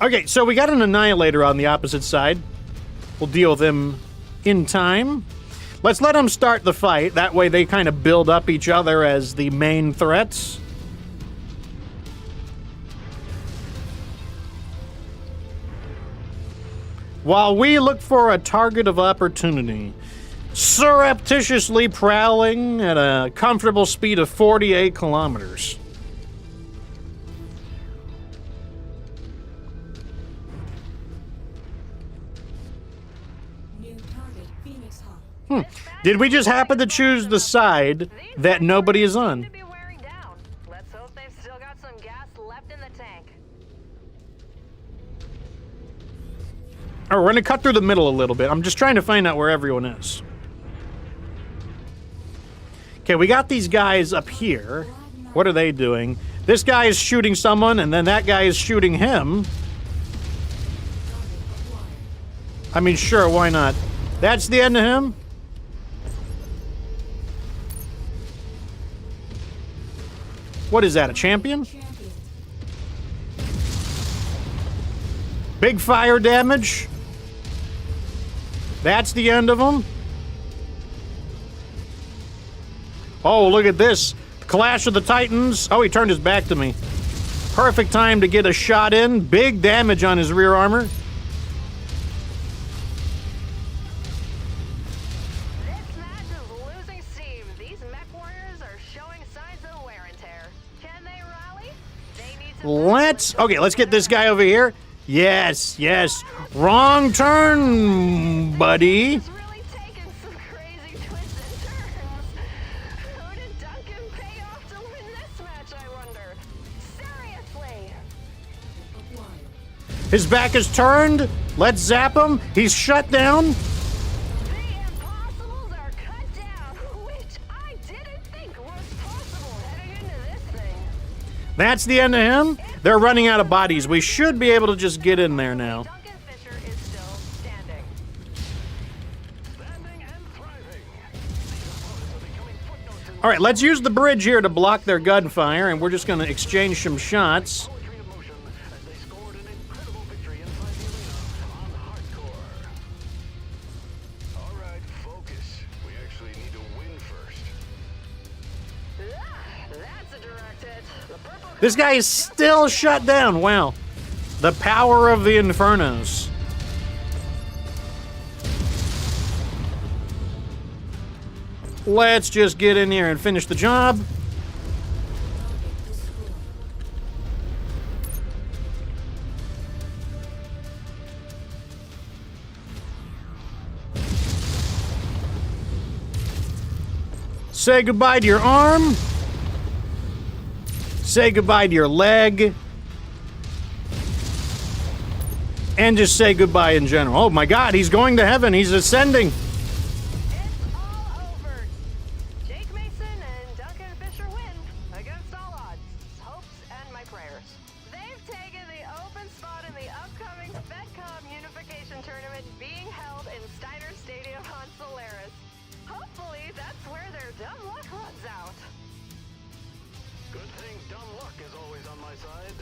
Okay, so we got an Annihilator on the opposite side. We'll deal with him in time. Let's let them start the fight. That way they kind of build up each other as the main threats. While we look for a target of opportunity, surreptitiously prowling at a comfortable speed of 48 kilometers. New target, Phoenix Hub. Did we just happen to choose the side that nobody is on? To be wearing down. Let's hope hope they've still got some gas left in the tank. All right, we're gonna cut through the middle a little bit. I'm just trying to find out where everyone is. Okay, we got these guys up here. What are they doing? This guy is shooting someone, and then that guy is shooting him. I mean, sure, why not? That's the end of him? What is that, a champion? Big fire damage. That's the end of him. Oh, look at this. Clash of the Titans. Oh, he turned his back to me. Perfect time to get a shot in. Big damage on his rear armor. This match is losing steam. These MechWarriors are showing signs of wear and tear. Can they rally? They need to... let's get this guy over here. Yes, yes. Wrong turn, buddy. It's really taken some crazy twists and turns. Who did Duncan pay off to win this match, I wonder? Seriously. His back is turned. Let's zap him. He's shut down. The impossibles are cut down, which I didn't think was possible heading into this thing. That's the end of him. They're running out of bodies. We should be able to just get in there now. Duncan Fisher is still standing. Standing and thriving. These opponents are becoming footnotes in All right, let's use the bridge here to block their gunfire, and we're just going to exchange some shots. poetry of motion as they scored an incredible victory inside the arena on hardcore. All right, focus. We actually need to win first. That's a direct hit. The purple This guy is still shut down. Wow. The power of the Infernos. Let's just get in here and finish the job. Say goodbye to your arm. Say goodbye to your leg. And just say goodbye in general. Oh my God, he's going to heaven. He's ascending. It's all over. Jake Mason and Duncan Fisher win against all odds, hopes, and my prayers. They've taken the open spot in the upcoming FedCom Unification Tournament being held in Steiner Stadium on Solaris. Hopefully, that's where their dumb luck runs out. Good thing dumb luck is always on my side.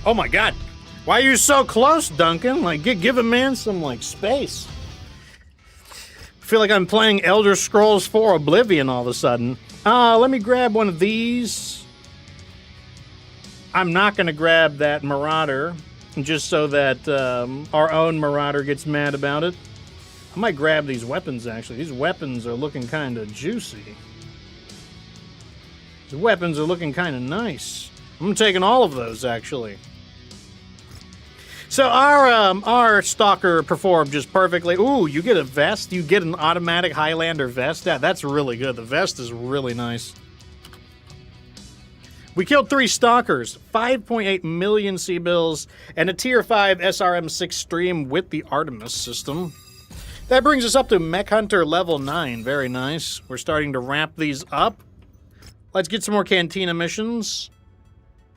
Oh my God. Why are you so close, Duncan? Like, give a man some, like, space. I feel like I'm playing Elder Scrolls 4 Oblivion all of a sudden. Let me grab one of these. I'm not going to grab that Marauder, just so that our own Marauder gets mad about it. I might grab these weapons, actually. These weapons are looking kind of juicy. These weapons are looking kind of nice. I'm taking all of those, actually. So our Stalker performed just perfectly. Ooh, you get a vest. You get an automatic Highlander vest. That's really good. The vest is really nice. We killed 3 Stalkers, 5.8 million C-bills, and a Tier 5 SRM-6 stream with the Artemis system. That brings us up to Mech Hunter level 9. Very nice. We're starting to ramp these up. Let's get some more Cantina missions.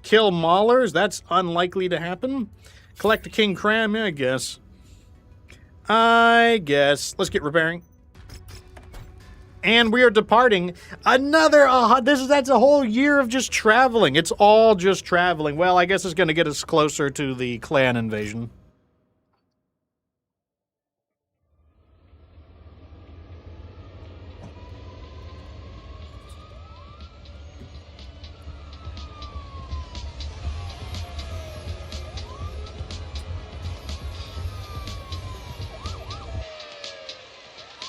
Kill Maulers. That's unlikely to happen. Collect a King Cram. Yeah, I guess. Let's get repairing. And we are departing. Another, that's a whole year of just traveling. It's all just traveling. Well, I guess it's going to get us closer to the clan invasion.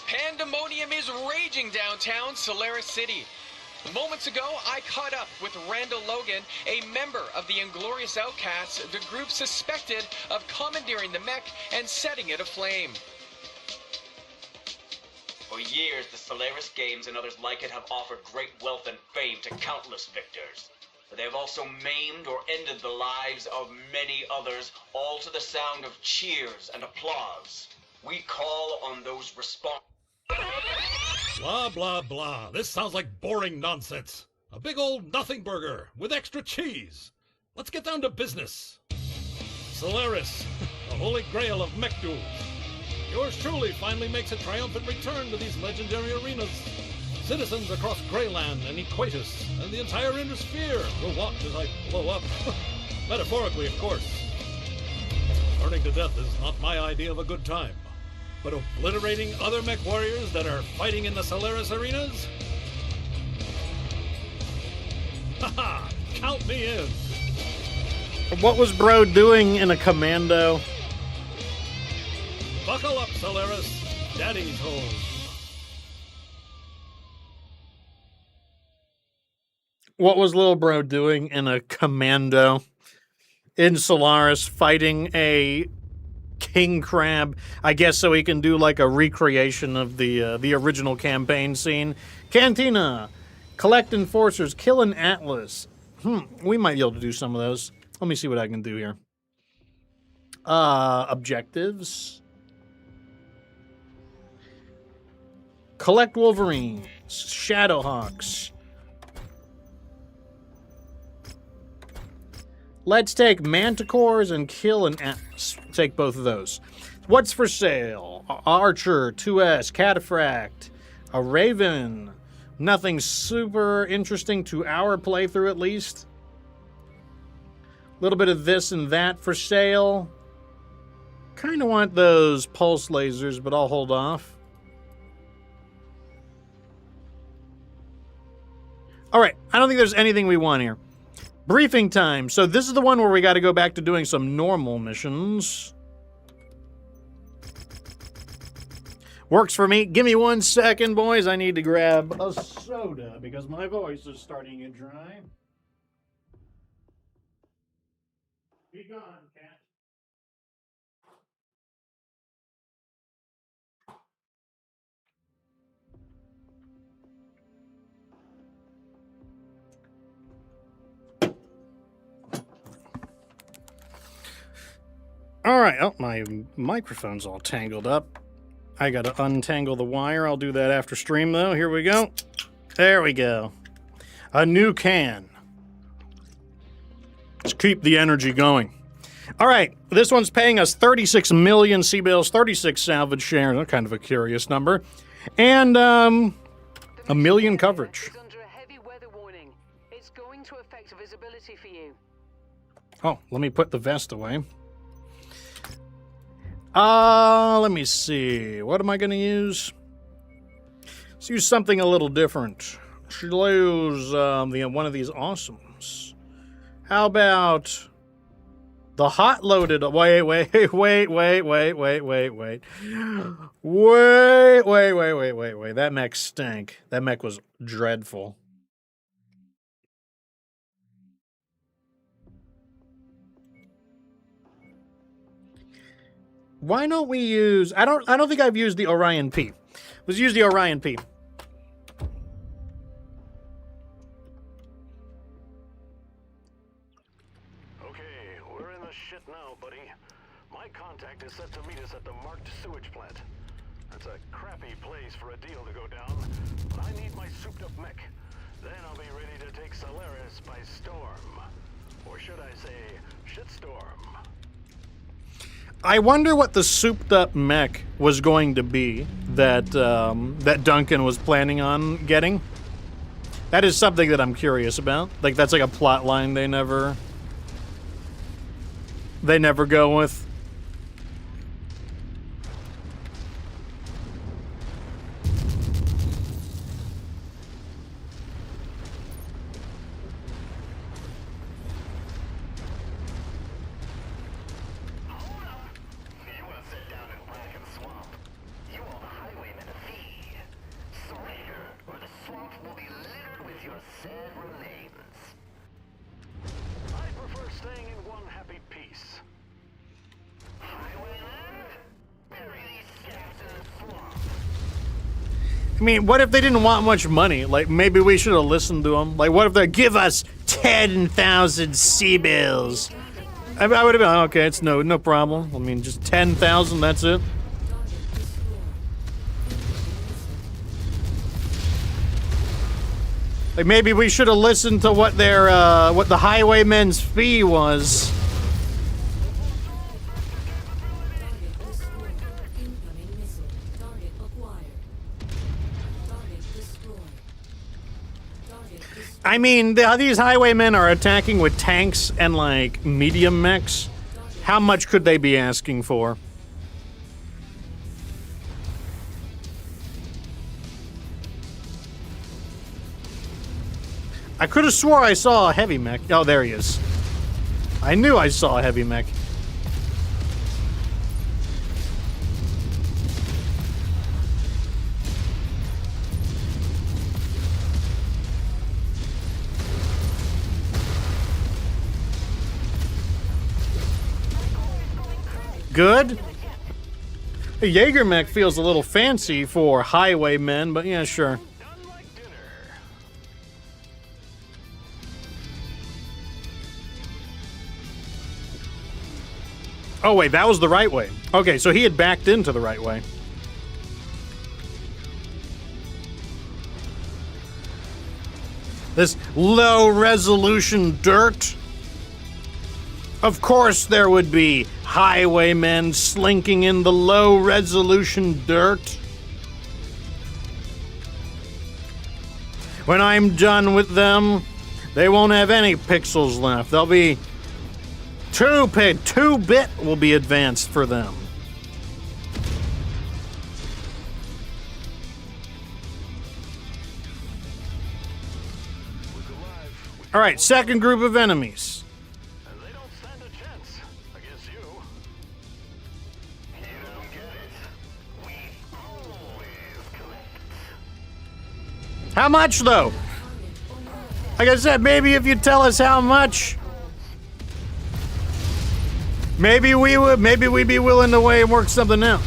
Pandemonium is raging downtown Solaris City. Moments ago, I caught up with Randall Logan, a member of the Inglorious Outcasts, the group suspected of commandeering the mech and setting it aflame. For years, the Solaris games and others like it have offered great wealth and fame to countless victors. But they have also maimed or ended the lives of many others, all to the sound of cheers and applause. We call on those responsible. Blah, blah, blah. This sounds like boring nonsense. A big old nothing burger with extra cheese. Let's get down to business. Solaris, the holy grail of mech duels. Yours truly finally makes a triumphant return to these legendary arenas. Citizens across Greyland and Equatus and the entire Inner Sphere will watch as I blow up. Metaphorically, of course. Burning to death is not my idea of a good time. But obliterating other mech warriors that are fighting in the Solaris arenas? Haha! Count me in! What was bro doing in a commando? Buckle up, Solaris. Daddy's home. What was little bro doing in a commando in Solaris fighting a king crab? I guess so he can do like a recreation of the original campaign scene. Cantina, collect enforcers, kill an atlas. We might be able to do some of those. Let me see what I can do here. Objectives. Collect Wolverines, Shadowhawks. Let's take Manticores and kill an Atlas. Take both of those. What's for sale? Archer, 2S, Cataphract, a Raven. Nothing super interesting to our playthrough, at least. A little bit of this and that for sale. Kind of want those pulse lasers, but I'll hold off. All right, I don't think there's anything we want here. Briefing time. So this is the one where we got to go back to doing some normal missions. Works for me. Give me 1 second, boys. I need to grab a soda because my voice is starting to dry. Be gone, cat. All right. Oh, my microphone's all tangled up. I got to untangle the wire. I'll do that after stream, though. Here we go. There we go. A new can. Let's keep the energy going. All right. This one's paying us 36 million C-bills, 36 salvage shares. That's kind of a curious number. And a million coverage. Under a heavy weather warning. It's going to affect visibility for you. Oh, let me put the vest away. Let me see. What am I going to use? Let's use something a little different. Should use one of these awesomes. How about the hot loaded? Wait. That mech stank. That mech was dreadful. Why don't we use... I don't think I've used the Orion P. Let's use the Orion P. Okay, we're in the shit now, buddy. My contact is set to meet us at the marked sewage plant. That's a crappy place for a deal to go down, but I need my souped-up mech. Then I'll be ready to take Solaris by storm. Or should I say, shitstorm. I wonder what the souped-up mech was going to be that that Duncan was planning on getting. That is something that I'm curious about. Like, that's like a plot line they never go with. I mean, what if they didn't want much money? Like, maybe we should have listened to them. Like, what if they give us 10,000 sea bills? I would have been, okay, it's no problem. I mean, just 10,000, that's it. Like, maybe we should have listened to what their, what the highwaymen's fee was. I mean, these highwaymen are attacking with tanks and, like, medium mechs. How much could they be asking for? I could have swore I saw a heavy mech. Oh, there he is. I knew I saw a heavy mech. Good. A Jaeger mech feels a little fancy for highwaymen, but yeah, sure. Oh wait, that was the right way. Okay, so he had backed into the right way. This low-resolution dirt. Of course there would be highwaymen slinking in the low-resolution dirt. When I'm done with them, they won't have any pixels left. They'll be 2-bit will be advanced for them. All right, second group of enemies. How much, though? Like I said, maybe if you tell us how much, maybe we'd be willing to work something out.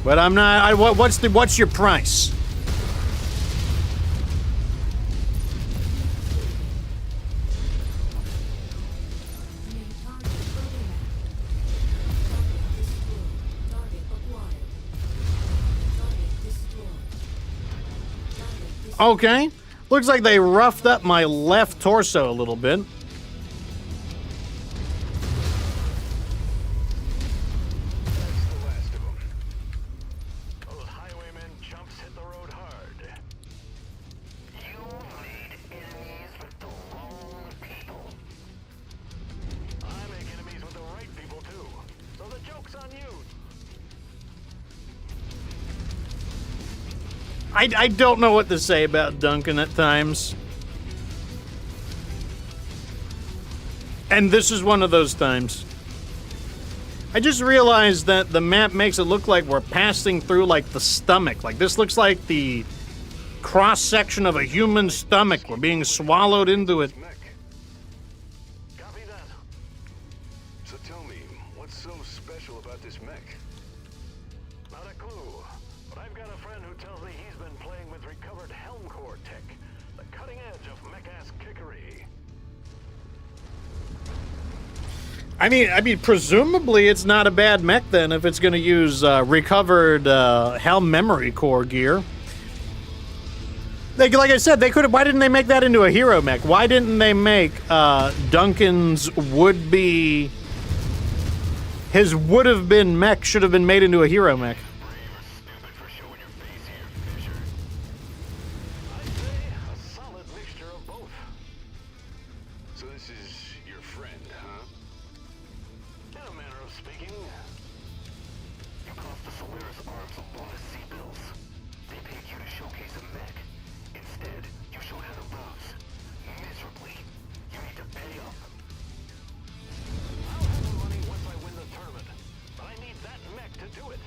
But I'm not. What's your price? Okay. Looks like they roughed up my left torso a little bit. I don't know what to say about Duncan at times. And this is one of those times. I just realized that the map makes it look like we're passing through, like, the stomach. Like, this looks like the cross-section of a human stomach. We're being swallowed into it. Copy that. So tell me, what's so special about this mech? Not a clue, but I've got a friend who tells me he's been playing with recovered helm core tech, the cutting edge of mech-ass kickery. I mean, presumably it's not a bad mech then if it's going to use recovered helm memory core gear. Like I said, they could have. Why didn't they make that into a hero mech? Why didn't they make Duncan's would-be, his would-have-been mech should have been made into a hero mech? So this is your friend, huh? In a manner of speaking. You cost the Solaris arms a lot of sea bills. They paid you to showcase a mech. Instead, you showed how to lose. Miserably. You need to pay up. I'll have the money once I win the tournament. But I need that mech to do it.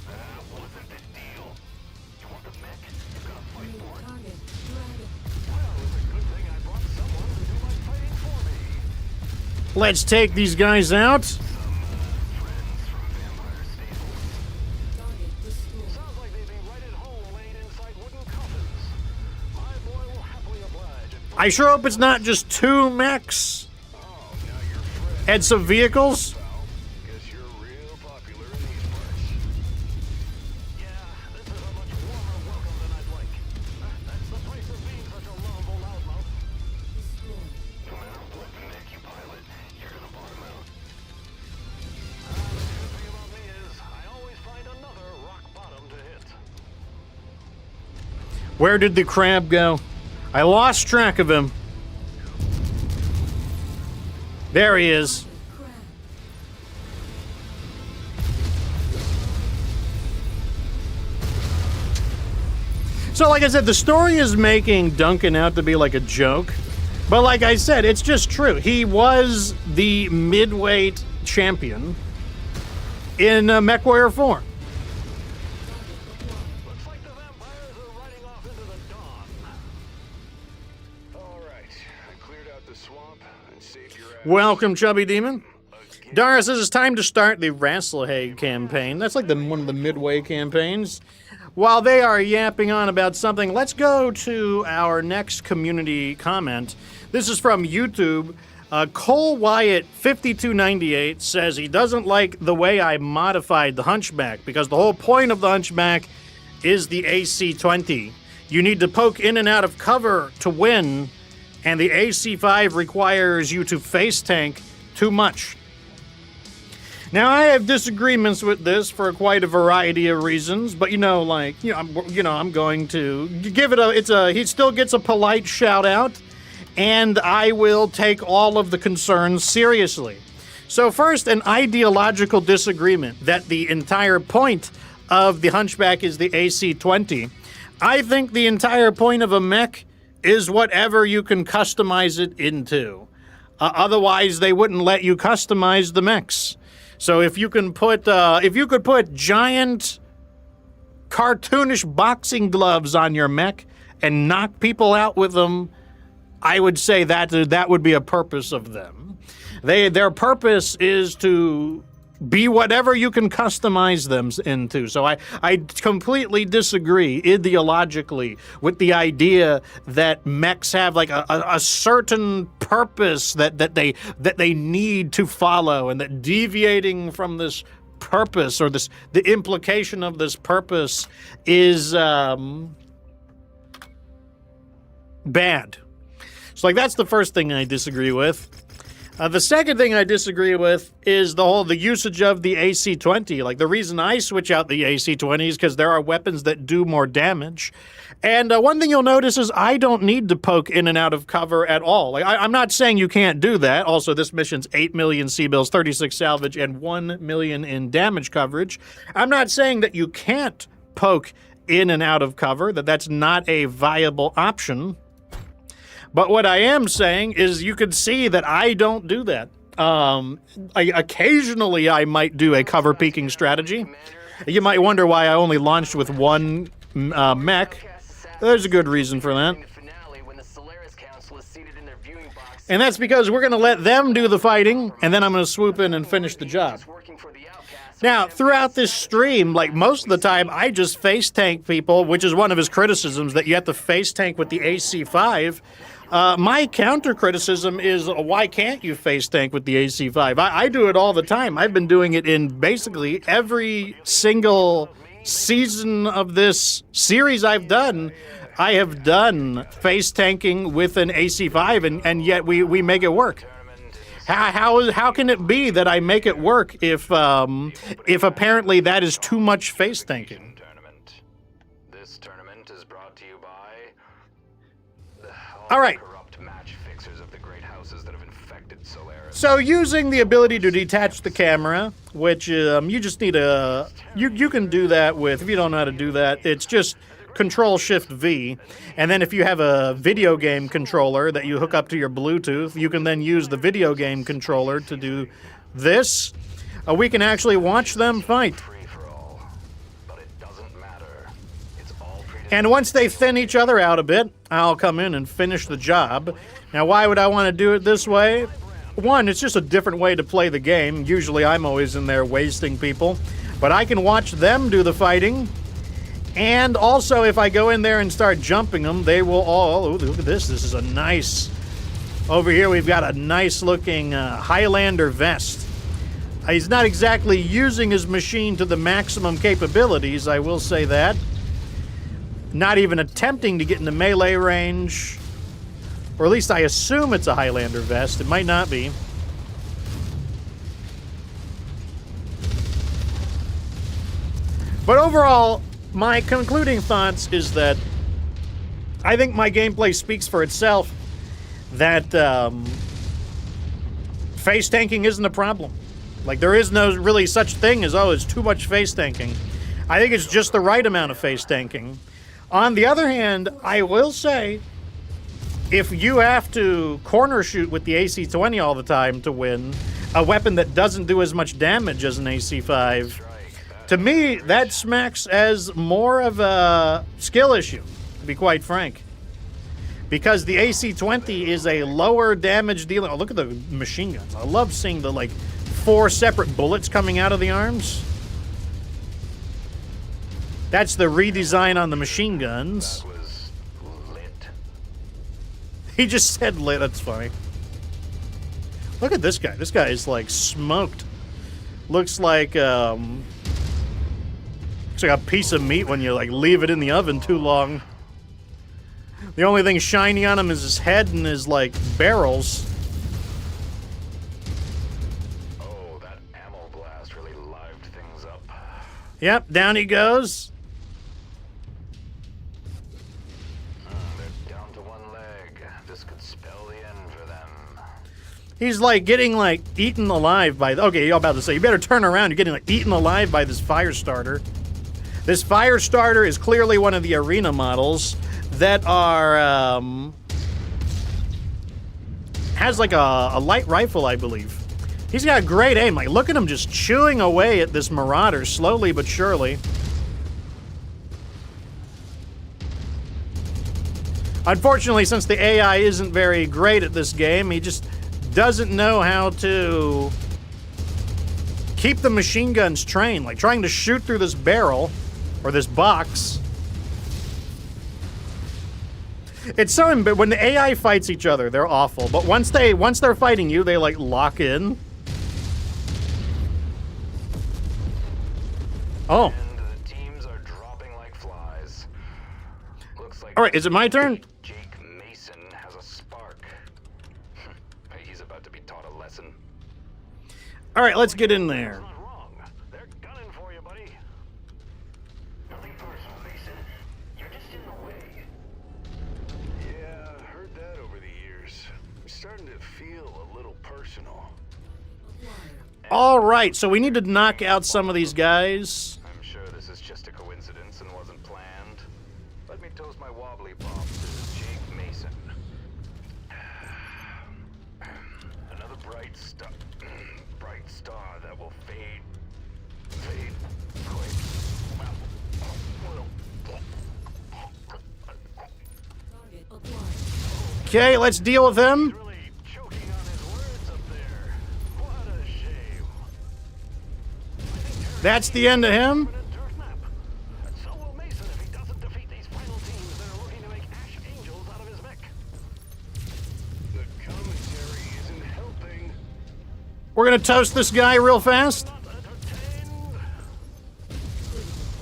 That wasn't the deal. You want the mech? You gotta fight for it. Well, it's a good thing I brought someone to do my fighting for me. Let's take these guys out. Sounds like they'd be I sure hope it's not just 2 mechs and some vehicles. Guess you're real popular in these parts. Yeah, this is a much warmer welcome than I'd like. That's the price of being such a lovable loudmouth. No matter what mech you pilot, you're gonna bottom out. The good thing about me is I always find another rock bottom to hit. Where did the crab go? I lost track of him. There he is. So like I said, the story is making Duncan out to be like a joke. But like I said, it's just true. He was the midweight champion in MechWarrior 4. Looks like the vampires are riding off into the dawn. All right, I cleared out the swamp and saved your ass. Welcome, Chubby Demon. Dara says it's time to start the Rasselhaig campaign. That's like one of the midway campaigns. While they are yapping on about something, let's go to our next community comment. This is from YouTube. Cole Wyatt 5298 says he doesn't like the way I modified the Hunchback because the whole point of the Hunchback is the AC-20. You need to poke in and out of cover to win, and the AC-5 requires you to face tank too much. Now, I have disagreements with this for quite a variety of reasons, but I'm going to give it he still gets a polite shout out, and I will take all of the concerns seriously. So first, an ideological disagreement that the entire point of the Hunchback is the AC-20. I think the entire point of a mech is whatever you can customize it into. Otherwise, they wouldn't let you customize the mechs. So if you could put giant cartoonish boxing gloves on your mech and knock people out with them, I would say that would be a purpose of them. Their purpose is to be whatever you can customize them into. So I completely disagree ideologically with the idea that mechs have like a certain purpose that they need to follow, and that deviating from this purpose or the implication of this purpose is bad. So like that's the first thing I disagree with. The second thing I disagree with is the usage of the AC-20. Like, the reason I switch out the AC-20 is because there are weapons that do more damage. And one thing you'll notice is I don't need to poke in and out of cover at all. Like, I'm not saying you can't do that. Also, this mission's 8 million C-bills, 36 salvage, and 1 million in damage coverage. I'm not saying that you can't poke in and out of cover, that's not a viable option. But what I am saying is you could see that I don't do that. Occasionally I might do a cover peeking strategy. You might wonder why I only launched with one mech. There's a good reason for that. And that's because we're going to let them do the fighting, and then I'm going to swoop in and finish the job. Now, throughout this stream, like most of the time, I just face tank people, which is one of his criticisms, that you have to face tank with the AC-5. My counter criticism is, why can't you face tank with the AC-5? I do it all the time. I've been doing it in basically every single season of this series I've done. I have done face tanking with an AC-5, and yet we make it work. How can it be that I make it work if apparently that is too much face tanking? This tournament is brought to you by all right. corrupt match fixers of the great houses that have infected Solaris. So using the ability to detach the camera, which you just need you can do that with, if you don't know how to do that, it's just Control-Shift-V, and then if you have a video game controller that you hook up to your Bluetooth, you can then use the video game controller to do this. We can actually watch them fight. And once they thin each other out a bit, I'll come in and finish the job. Now, why would I want to do it this way? One, it's just a different way to play the game. Usually I'm always in there wasting people. But I can watch them do the fighting, And also, if I go in there and start jumping them, they will all... Oh, look at this. This is a nice... Over here, we've got a nice-looking Highlander vest. He's not exactly using his machine to the maximum capabilities, I will say that. Not even attempting to get into melee range. Or at least I assume it's a Highlander vest. It might not be. But overall, my concluding thoughts is that I think my gameplay speaks for itself. That face tanking isn't a problem. Like, there is no really such thing as, oh, it's too much face tanking. I think it's just the right amount of face tanking. On the other hand, I will say, if you have to corner shoot with the AC-20 all the time to win, a weapon that doesn't do as much damage as an AC-5, to me, that smacks as more of a skill issue, to be quite frank. Because the AC-20 is a lower damage dealer. Oh, look at the machine guns. I love seeing the, like, 4 separate bullets coming out of the arms. That's the redesign on the machine guns. That was lit. He just said lit. That's funny. Look at this guy. This guy is, like, smoked. Looks like a piece of meat when you, like, leave it in the oven too long. The only thing shiny on him is his head and his, like, barrels. Oh, that ammo blast really lived things up. Yep, down he goes. They're down to one leg. This could spell the end for them. He's, like, getting, like, eaten alive by... Okay, you're about to say, you better turn around. You're getting, like, eaten alive by this fire starter. This fire starter is clearly one of the arena models that are, has like a light rifle, I believe. He's got great aim. Like, look at him just chewing away at this marauder, slowly but surely. Unfortunately, since the AI isn't very great at this game, he just doesn't know how to keep the machine guns trained. Like, trying to shoot through this barrel, or this box. It's so but when the AI fights each other, they're awful. But once they're fighting you, they like lock in. Oh. And the teams are dropping like flies. Looks like all right, is it my turn? Jake Mason has a spark. Hey, he's about to be taught a lesson. All right, let's get in there. Not wrong. They're gunning for you, buddy. Nothing personal, Mason. You're just in the way. Yeah, I've heard that over the years. It's starting to feel a little personal. All right, so we need to knock out some of these guys. I'm sure this is just a coincidence and wasn't planned. Let me toast my wobbly pops to Jake Mason. Another bright star that will fade quick. Okay, let's deal with him. Really choking on his words up there. What a shame. That's the end of him. So will Mason if he doesn't defeat these final teams that are looking to make Ash Angels out of his mech. The commentary isn't helping. We're gonna toast this guy real fast. Not entertained.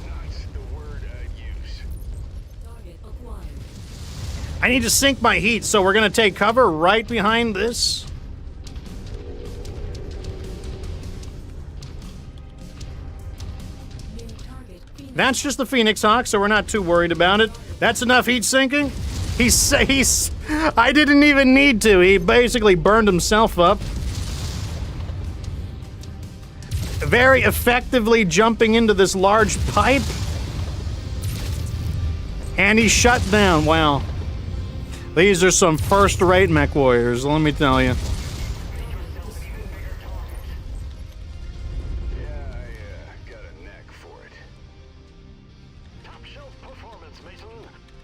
Not the word I'd use. Target acquired. I need to sink my heat, so we're gonna take cover right behind this. New target. Phoenix. That's just the Phoenix Hawk, so we're not too worried about it. That's enough heat sinking. He's I didn't even need to. He basically burned himself up. Very effectively jumping into this large pipe. And he's shut down. Wow. These are some first-rate MechWarriors, let me tell you. Yeah, I got a knack for it. Top shelf performance, Mason.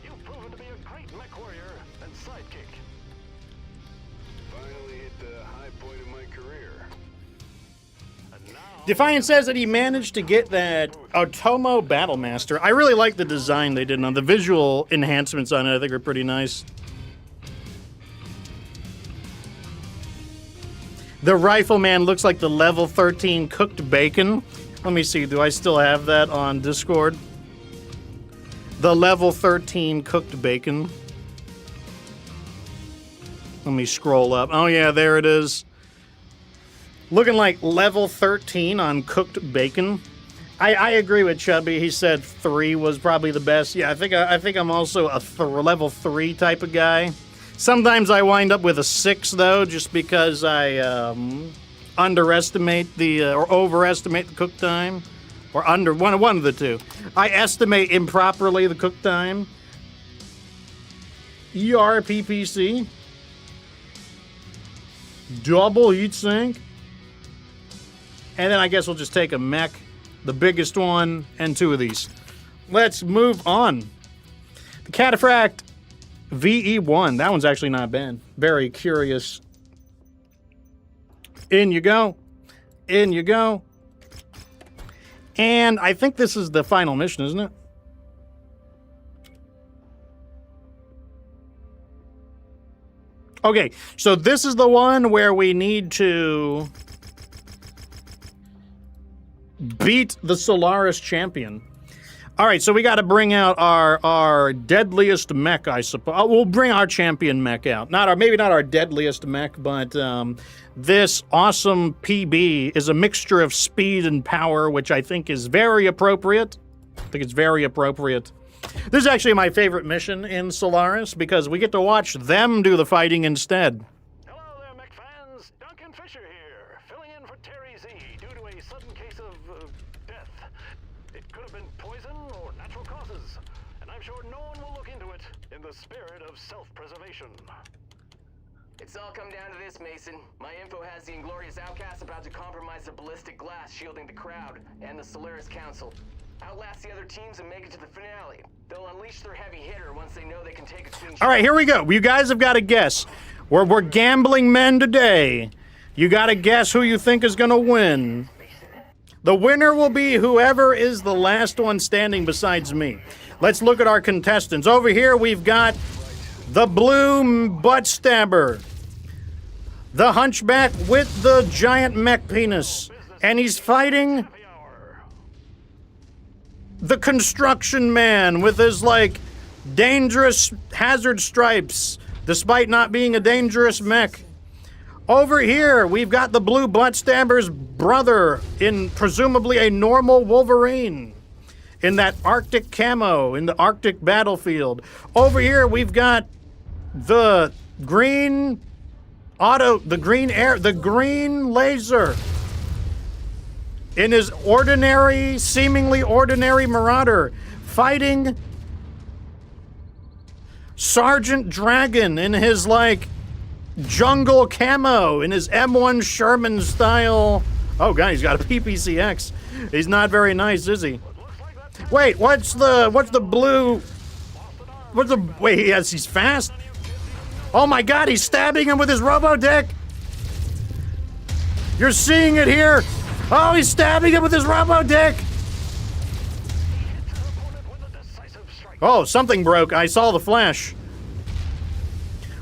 You've proven to be a great mech warrior and sidekick. Finally hit the high point of my career. A Defiant says that he managed to get that Otomo Battlemaster. I really like the design they did on the visual enhancements on it. I think are pretty nice. The Rifleman looks like the level 13 cooked bacon. Let me see, do I still have that on Discord? The level 13 cooked bacon. Let me scroll up. Oh yeah, there it is. Looking like level 13 on cooked bacon. I agree with Chubby. He said 3 was probably the best. Yeah, I think I'm also a level 3 type of guy. Sometimes I wind up with a 6 though, just because I underestimate the or overestimate the cook time, or one of the two. I estimate improperly the cook time. ERPPC. Double heat sink. And then I guess we'll just take a mech, the biggest one, and 2 of these. Let's move on. The Cataphract VE1. That one's actually not bad. Very curious. In you go. In you go. And I think this is the final mission, isn't it? Okay, so this is the one where we need to beat the Solaris champion. All right, so we got to bring out our deadliest mech, I suppose. We'll bring our champion mech out. Maybe not our deadliest mech, but this awesome PB is a mixture of speed and power, which I think is very appropriate. I think it's very appropriate. This is actually my favorite mission in Solaris because we get to watch them do the fighting instead. Hello there, mech fans. Duncan Fisher here, filling in for Terry Z due to a sudden case of death. It could have been poison or natural causes, and I'm sure no one will look into it in the spirit of self-preservation. It's all come down to this, Mason. My info has the Inglorious Outcasts about to compromise the ballistic glass shielding the crowd and the Solaris Council. Outlast the other teams and make it to the finale. They'll unleash their heavy hitter once they know they can take a clean shot. All right, here we go. You guys have got to guess. We're gambling men today. You got to guess who you think is going to win. The winner will be whoever is the last one standing besides me. Let's look at our contestants. Over here, we've got the blue butt stabber, the hunchback with the giant mech penis, and he's fighting the construction man with his, like, dangerous hazard stripes, despite not being a dangerous mech. Over here, we've got the blue butt stabber's brother in presumably a normal Wolverine in that Arctic camo in the Arctic battlefield. Over here, we've got the green laser in his seemingly ordinary Marauder, fighting Sergeant Dragon in his, like, jungle camo, in his M1 Sherman style. Oh, God, he's got a PPCX. He's not very nice, is he? Wait, what's the blue? Wait, yes, he's fast? Oh, my God, he's stabbing him with his robo-dick. You're seeing it here. Oh, he's stabbing him with his robo-dick! Oh, something broke. I saw the flash.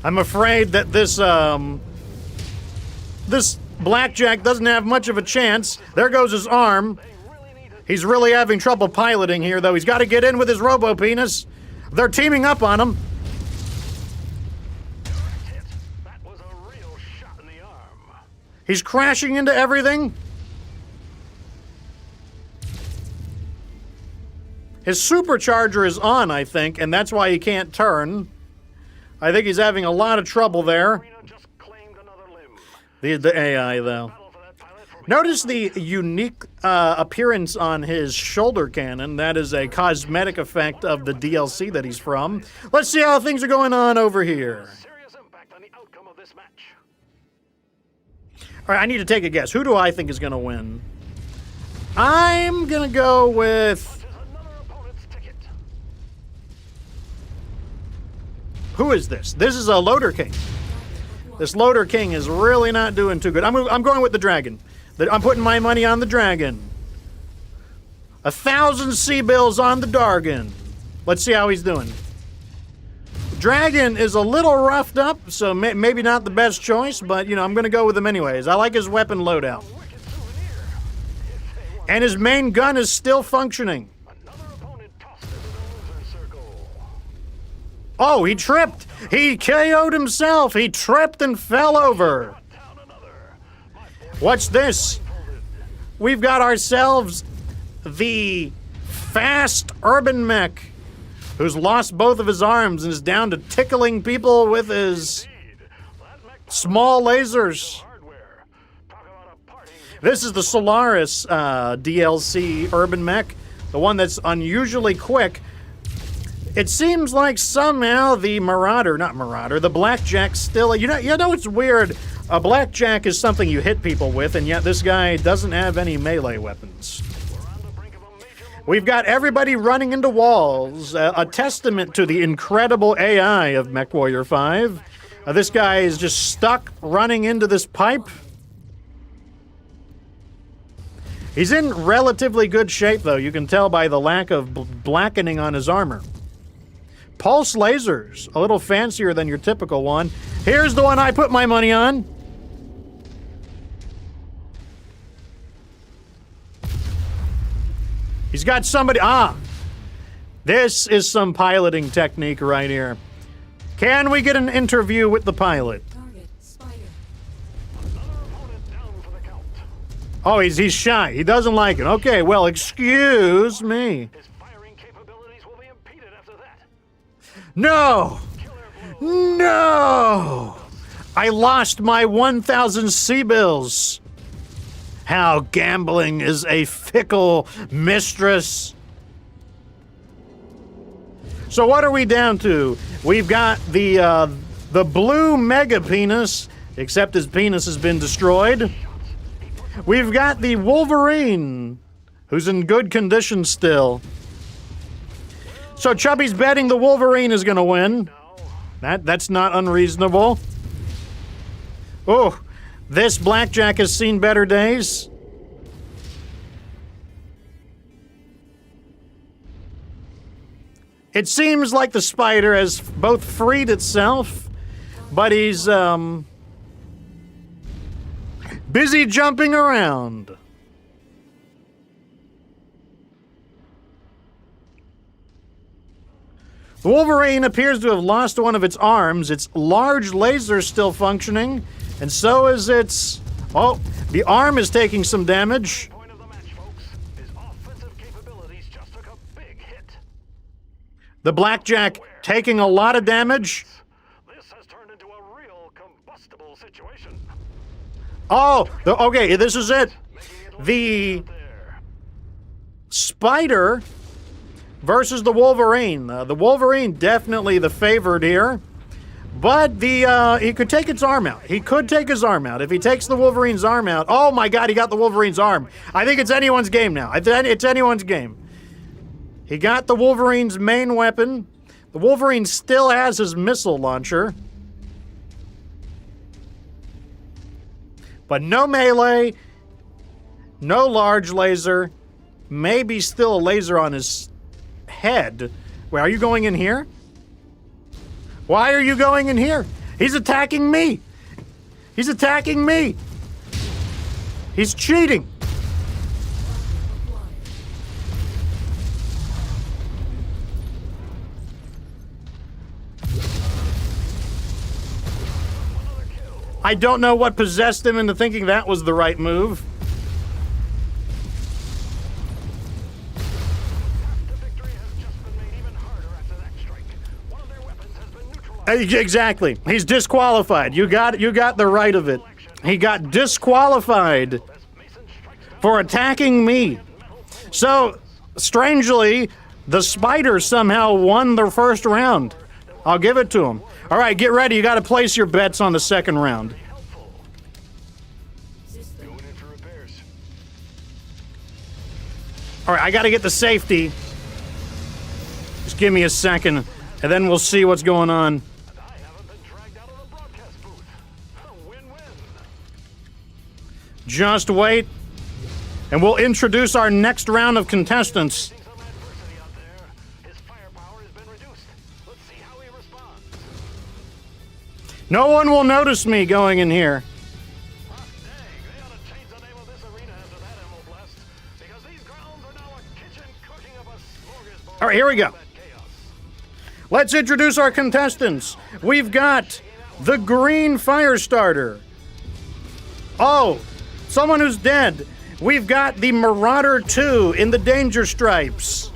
I'm afraid that this Blackjack doesn't have much of a chance. There goes his arm. He's really having trouble piloting here, though. He's got to get in with his robo-penis. They're teaming up on him. He's crashing into everything. His supercharger is on, I think, and that's why he can't turn. I think he's having a lot of trouble there. The AI, though. Notice the unique appearance on his shoulder cannon. That is a cosmetic effect of the DLC that he's from. Let's see how things are going on over here. All right, I need to take a guess. Who do I think is going to win? I'm going to go with... Who is this? This is a Loader King. This Loader King is really not doing too good. I'm going with the Dragon. I'm putting my money on the dragon. 1,000 C-bills on the Dargan. Let's see how he's doing. Dragon is a little roughed up, so maybe not the best choice, but, you know, I'm going to go with him anyways. I like his weapon loadout. And his main gun is still functioning. Oh, he tripped. He KO'd himself. He tripped and fell over. What's this? We've got ourselves the fast urban mech who's lost both of his arms and is down to tickling people with his small lasers. This is the Solaris DLC urban mech, the one that's unusually quick. It seems like somehow the the Blackjack still, you know it's weird. A Blackjack is something you hit people with, and yet this guy doesn't have any melee weapons. We've got everybody running into walls, a testament to the incredible AI of MechWarrior 5. This guy is just stuck running into this pipe. He's in relatively good shape, though. You can tell by the lack of blackening on his armor. Pulse lasers, a little fancier than your typical one. Here's the one I put my money on. He's got somebody. This is some piloting technique right here. Can we get an interview with the pilot? Oh, he's shy. He doesn't like it. Okay, well, excuse me. No! No! I lost my 1,000 C-bills. How gambling is a fickle mistress. So what are we down to? We've got the blue mega penis, except his penis has been destroyed. We've got the Wolverine, who's in good condition still. So Chubby's betting the Wolverine is going to win. That's not unreasonable. Oh, this Blackjack has seen better days. It seems like the spider has both freed itself, but he's busy jumping around. The Wolverine appears to have lost one of its arms. Its large laser still functioning, and so is its... Oh, the arm is taking some damage. The Blackjack taking a lot of damage. Oh, okay, this is it. The Spider versus the Wolverine. The Wolverine definitely the favored here, but he could take its arm out. He could take his arm out. If he takes the Wolverine's arm out, oh my God, he got the Wolverine's arm. I think it's anyone's game now. It's anyone's game. He got the Wolverine's main weapon. The Wolverine still has his missile launcher, but no melee, no large laser, maybe still a laser on his head. Wait, are you going in here? Why are you going in here? He's attacking me. He's attacking me. He's cheating. I don't know what possessed him into thinking that was the right move. Exactly. He's disqualified. You got the right of it. He got disqualified for attacking me. So, strangely, the Spider somehow won the first round. I'll give it to him. All right, get ready. You got to place your bets on the second round. All right, I got to get the safety. Just give me a second, and then we'll see what's going on. Just wait, and we'll introduce our next round of contestants. No one will notice me going in here. All right, here we go. Let's introduce our contestants. We've got the Green Firestarter. Oh, someone who's dead. We've got the Marauder 2 in the Danger Stripes.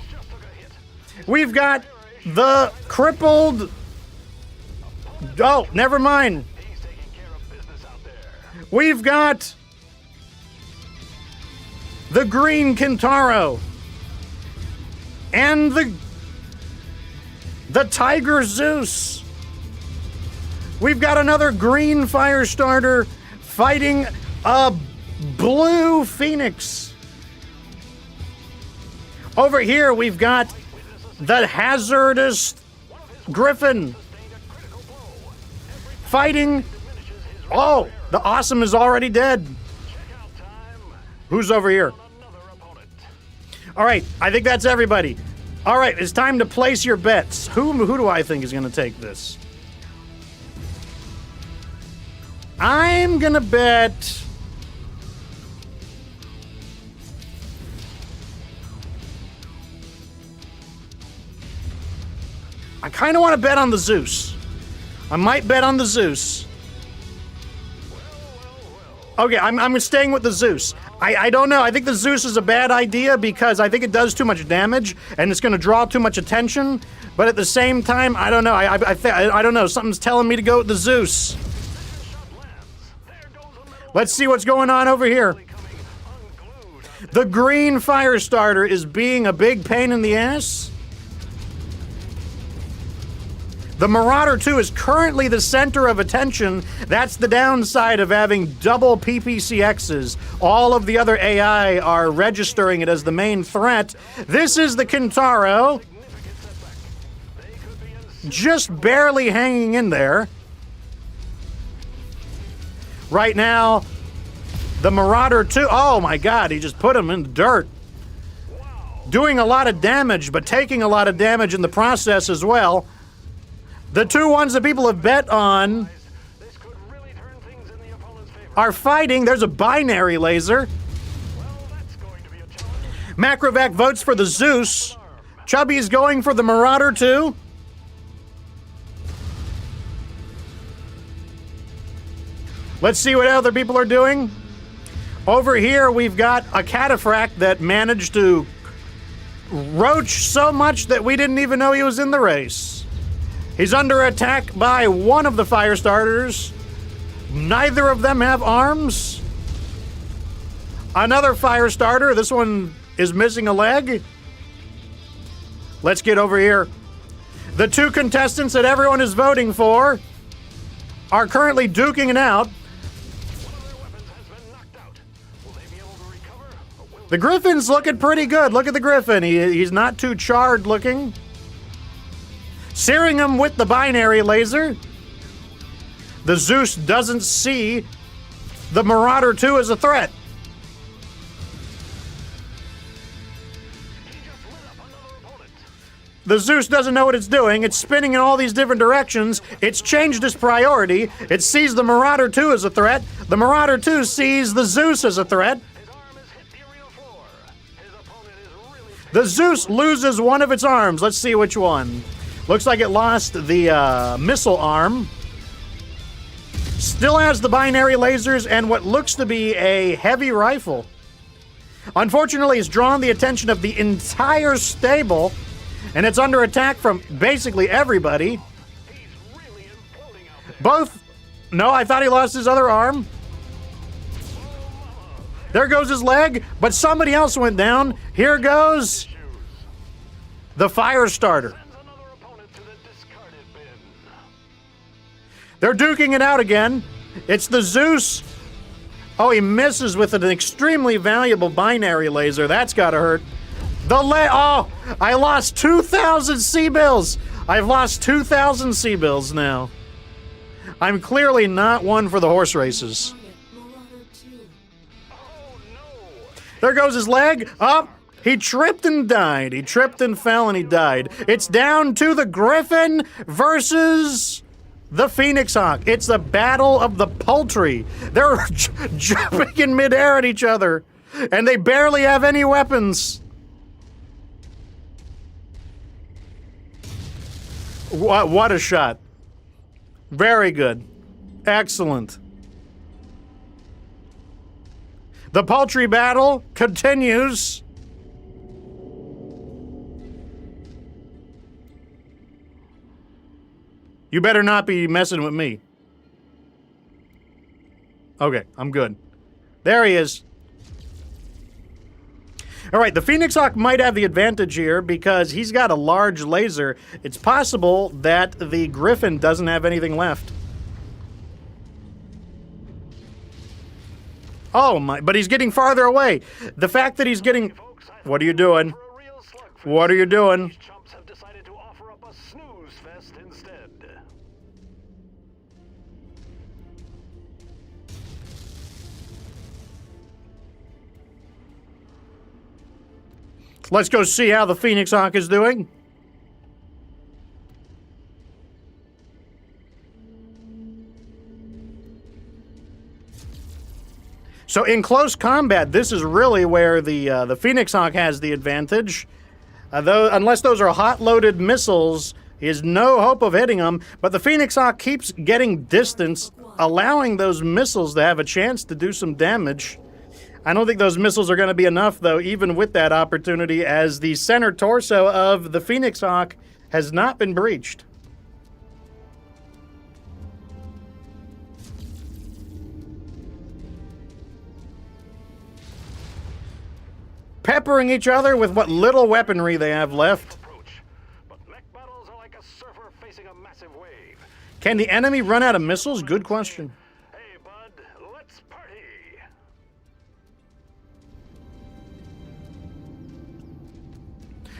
We've got the crippled... Oh, never mind. We've got the Green Kintaro. And the Tiger Zeus. We've got another Green Firestarter fighting a Blue Phoenix. Over here, we've got the Hazardous Griffin fighting... Oh, the Awesome is already dead. Who's over here? All right, I think that's everybody. All right, it's time to place your bets. Who do I think is going to take this? I'm going to bet... I kind of want to bet on the Zeus. I might bet on the Zeus. Okay, I'm staying with the Zeus. I don't know. I think the Zeus is a bad idea because I think it does too much damage and it's going to draw too much attention. But at the same time, I don't know. I don't know. Something's telling me to go with the Zeus. Let's see what's going on over here. The Green Firestarter is being a big pain in the ass. The Marauder 2 is currently the center of attention. That's the downside of having double PPCXs. All of the other AI are registering it as the main threat. This is the Kintaro. Just barely hanging in there. Right now, the Marauder 2... Oh my god, he just put him in the dirt. Doing a lot of damage, but taking a lot of damage in the process as well. The two ones that people have bet on are fighting. There's a binary laser. Macrovac votes for the Zeus. Chubby's going for the Marauder 2. Let's see what other people are doing. Over here, we've got a Cataphract that managed to roach so much that we didn't even know he was in the race. He's under attack by one of the Firestarters. Neither of them have arms. Another Firestarter. This one is missing a leg. Let's get over here. The two contestants that everyone is voting for are currently duking it out. The Griffin's looking pretty good. Look at the Griffin. He's not too charred looking. Searing him with the binary laser. The Zeus doesn't see the Marauder 2 as a threat. The Zeus doesn't know what it's doing. It's spinning in all these different directions. It's changed its priority. It sees the Marauder 2 as a threat. The Marauder 2 sees the Zeus as a threat. The Zeus loses one of its arms. Let's see which one. Looks like it lost the missile arm. Still has the binary lasers and what looks to be a heavy rifle. Unfortunately, it's drawn the attention of the entire stable, and it's under attack from basically everybody. Both... No, I thought he lost his other arm. There goes his leg, but somebody else went down. Here goes the Firestarter. They're duking it out again. It's the Zeus. Oh, he misses with an extremely valuable binary laser. That's gotta hurt. Oh, I lost 2,000 C-bills. I've lost 2,000 C-bills now. I'm clearly not one for the horse races. There goes his leg. Up. He tripped and died. He tripped and fell and he died. It's down to the Griffin versus the Phoenix Hawk. It's the battle of the poultry. They're jumping in midair at each other, and they barely have any weapons. What a shot. Very good. Excellent. The poultry battle continues. You better not be messing with me. Okay, I'm good. There he is. All right, the Phoenix Hawk might have the advantage here because he's got a large laser. It's possible that the Griffin doesn't have anything left. Oh my, but he's getting farther away. The fact that he's getting... What are you doing? What are you doing? Let's go see how the Phoenix Hawk is doing. So in close combat, this is really where the Phoenix Hawk has the advantage. Unless those are hot-loaded missiles, he has no hope of hitting them. But the Phoenix Hawk keeps getting distance, allowing those missiles to have a chance to do some damage. I don't think those missiles are going to be enough, though, even with that opportunity, as the center torso of the Phoenix Hawk has not been breached. Peppering each other with what little weaponry they have left. Can the enemy run out of missiles? Good question.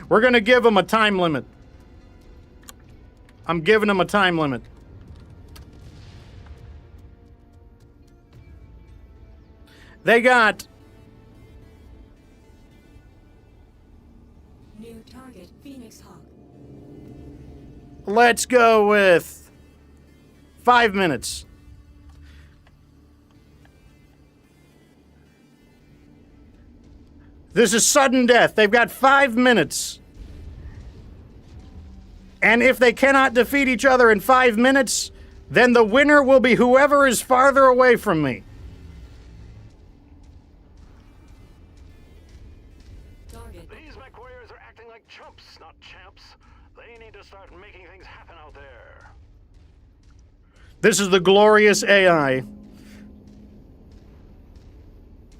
We're going to give them a time limit. I'm giving them a time limit. They got... New target, Phoenix Hawk. Let's go with 5 minutes. This is sudden death. They've got 5 minutes. And if they cannot defeat each other in 5 minutes, then the winner will be whoever is farther away from me. These MechWarriors are acting like chumps, not champs. They need to start making things happen out there. This is the glorious AI.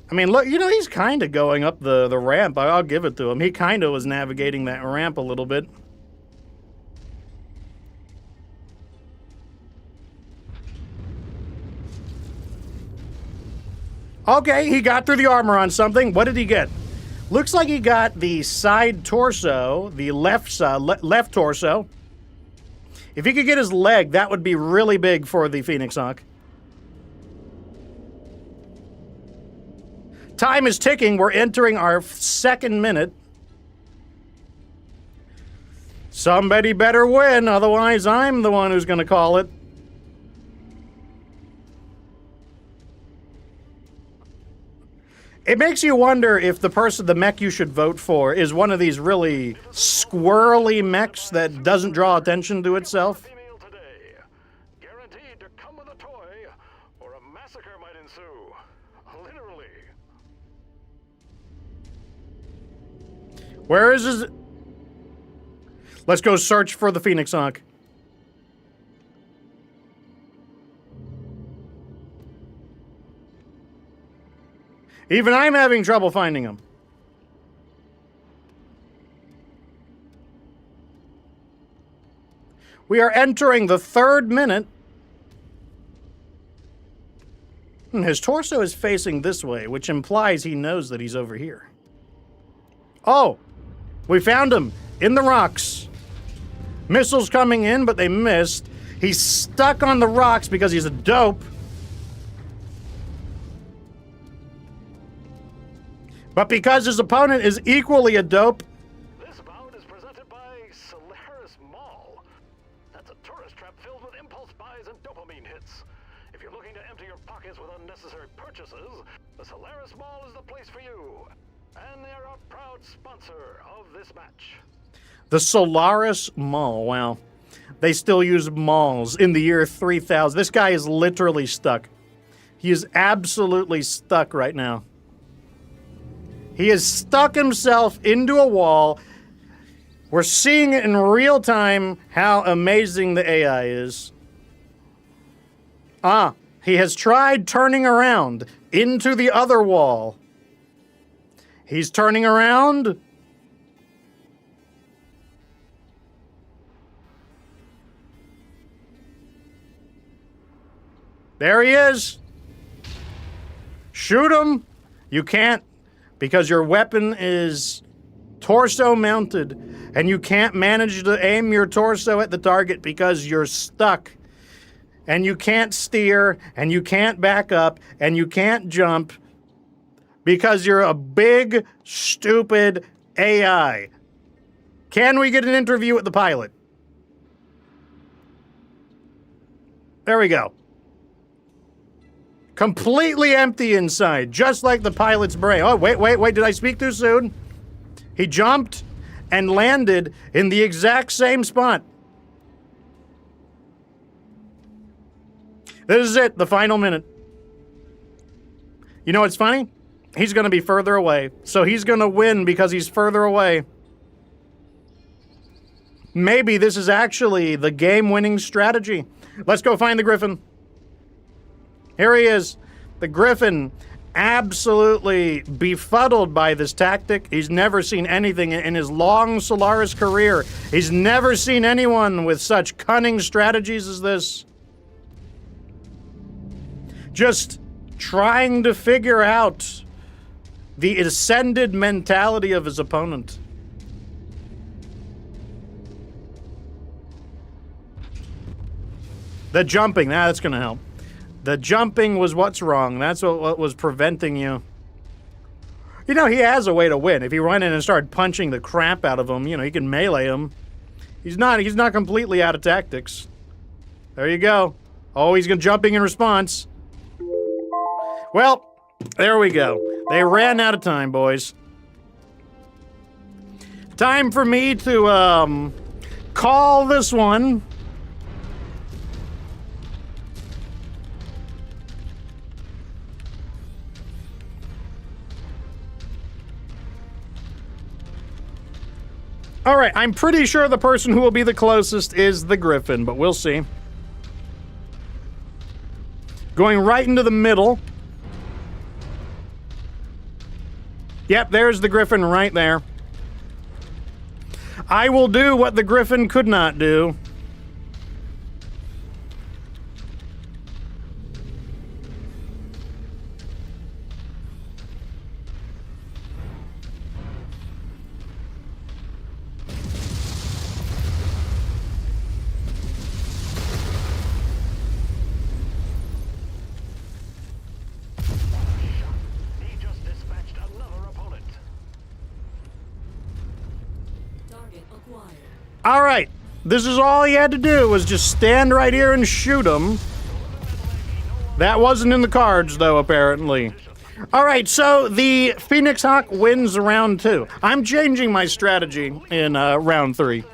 I mean, look, you know, he's kind of going up the ramp. I'll give it to him. He kind of was navigating that ramp a little bit. Okay, he got through the armor on something. What did he get? Looks like he got the side torso, the left torso. If he could get his leg, that would be really big for the Phoenix Hawk. Time is ticking. We're entering our 2nd minute. Somebody better win, otherwise I'm the one who's going to call it. It makes you wonder if the mech you should vote for is one of these really squirrely mechs that doesn't draw attention to itself. Guaranteed to come with a toy, or a massacre might ensue. Literally. Where is his... Let's go search for the Phoenix Hawk. Even I'm having trouble finding him. We are entering the 3rd minute. His torso is facing this way, which implies he knows that he's over here. Oh, we found him in the rocks. Missiles coming in, but they missed. He's stuck on the rocks because he's a dope. But because his opponent is equally a dope, This bout is presented by Solaris Mall. That's a tourist trap filled with impulse buys and dopamine hits. If you're looking to empty your pockets with unnecessary purchases, the Solaris Mall is the place for you. And they're a proud sponsor of this match. the Solaris Mall, wow. They still use malls in the year 3000. This guy is literally stuck. He is absolutely stuck right now. He has stuck himself into a wall. We're seeing in real time how amazing the AI is. He has tried turning around into the other wall. He's turning around. There he is. Shoot him. You can't, because your weapon is torso mounted, and you can't manage to aim your torso at the target because you're stuck. And you can't steer, and you can't back up, and you can't jump because you're a big, stupid AI. Can we get an interview with the pilot? There we go. Completely empty inside, just like the pilot's brain. Oh, wait, did I speak too soon? He jumped and landed in the exact same spot. This is it, the final minute. You know what's funny? He's going to be further away, so he's going to win because he's further away. Maybe this is actually the game-winning strategy. Let's go find the Griffin. Here he is. The Griffin, absolutely befuddled by this tactic. He's never seen anything in his long Solaris career. He's never seen anyone with such cunning strategies as this. Just trying to figure out the ascended mentality of his opponent. The jumping, that's going to help. The jumping was what's wrong. That's what was preventing you. You know, he has a way to win. If he run in and started punching the crap out of him, you know, he can melee him. He's not completely out of tactics. There you go. Oh, he's jumping in response. Well, there we go. They ran out of time, boys. Time for me to call this one. All right, I'm pretty sure the person who will be the closest is the Griffin, but we'll see. Going right into the middle. Yep, there's the Griffin right there. I will do what the Griffin could not do. All right, this is all he had to do was just stand right here and shoot him. That wasn't in the cards, though, apparently. All right, so the Phoenix Hawk wins round 2. I'm changing my strategy in round 3.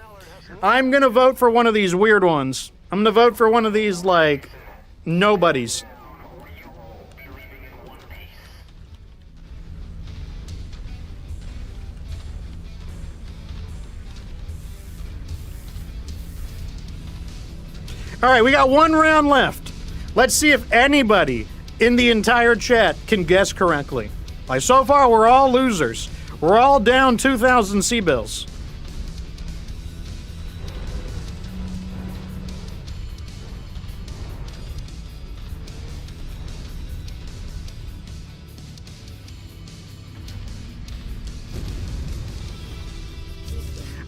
I'm going to vote for one of these weird ones. I'm going to vote for one of these, like, nobodies. All right, we got one round left. Let's see if anybody in the entire chat can guess correctly. Like, so far, we're all losers. We're all down 2,000 C-bills.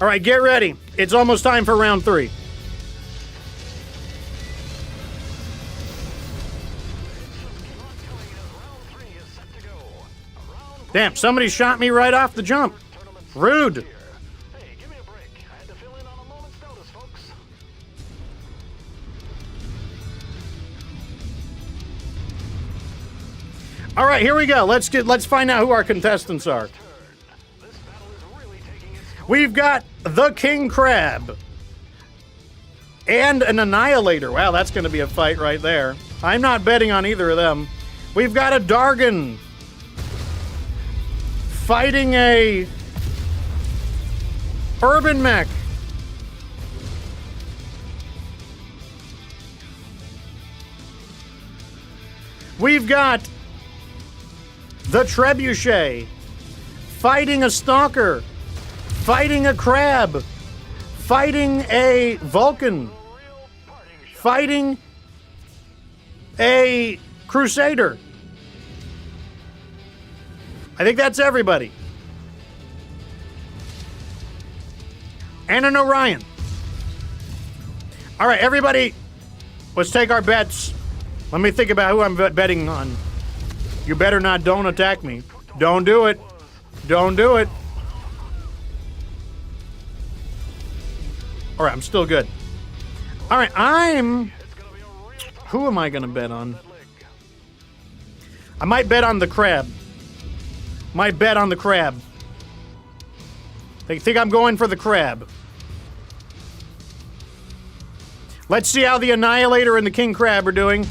All right, get ready. It's almost time for round 3. Damn, somebody shot me right off the jump. Rude. Hey, give me a break. I had to fill in on a moment's notice, folks. All right, here we go. Let's find out who our contestants are. We've got the King Crab and an Annihilator. Wow, that's going to be a fight right there. I'm not betting on either of them. We've got a Dargon fighting a Urban Mech. We've got the Trebuchet fighting a Stalker, fighting a Crab, fighting a Vulcan, fighting a Crusader. I think that's everybody. And an Orion. All right, everybody, let's take our bets. Let me think about who I'm betting on. You better not, don't attack me. Don't do it. Don't do it. All right, I'm still good. All right, who am I going to bet on? I might bet on the Crab. Might bet on the Crab. I think I'm going for the Crab. Let's see how the Annihilator and the King Crab are doing.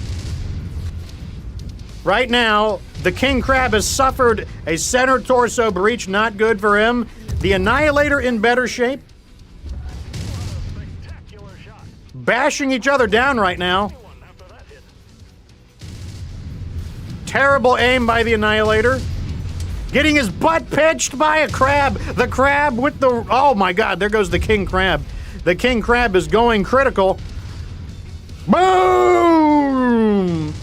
Right now, the King Crab has suffered a center torso breach, not good for him. The Annihilator in better shape. Bashing each other down right now. Terrible aim by the Annihilator. Getting his butt pinched by a Crab. The Crab with the... Oh my god, there goes the King Crab. The King Crab is going critical. Boom!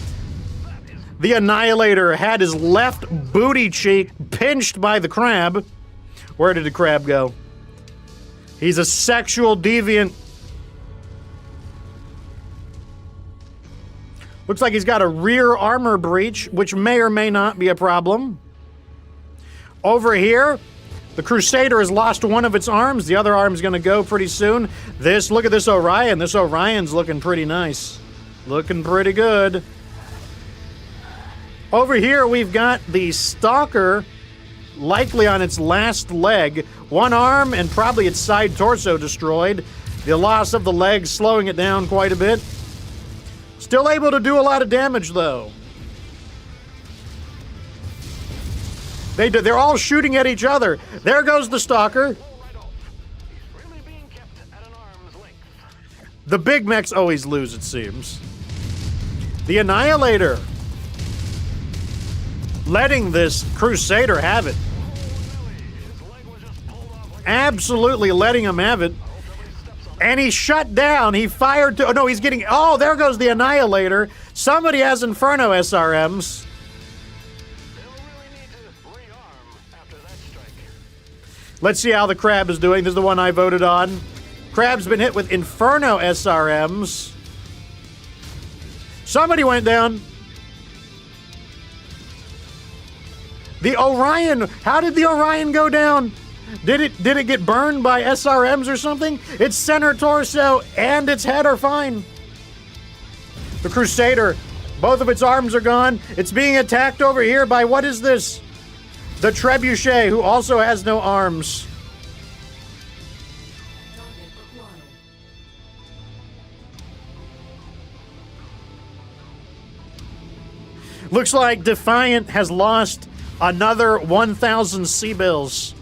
The Annihilator had his left booty cheek pinched by the Crab. Where did the Crab go? He's a sexual deviant. Looks like he's got a rear armor breach, which may or may not be a problem. Over here, the Crusader has lost one of its arms. The other arm's going to go pretty soon. Look at this Orion. This Orion's looking pretty nice. Looking pretty good. Over here, we've got the Stalker, likely on its last leg. One arm and probably its side torso destroyed. The loss of the leg slowing it down quite a bit. Still able to do a lot of damage, though. They're all shooting at each other. There goes the Stalker. The big mechs always lose, it seems. The Annihilator letting this Crusader have it. Absolutely letting him have it. And he shut down. He fired to... Oh, no, he's getting... Oh, there goes the Annihilator. Somebody has Inferno SRMs. Let's see how the Crab is doing. This is the one I voted on. Crab's been hit with Inferno SRMs. Somebody went down. The Orion. How did the Orion go down? Did it get burned by SRMs or something? Its center torso and its head are fine. The Crusader, both of its arms are gone. It's being attacked over here by, what is this? The Trebuchet, who also has no arms. Looks like Defiant has lost another 1,000 C-bills.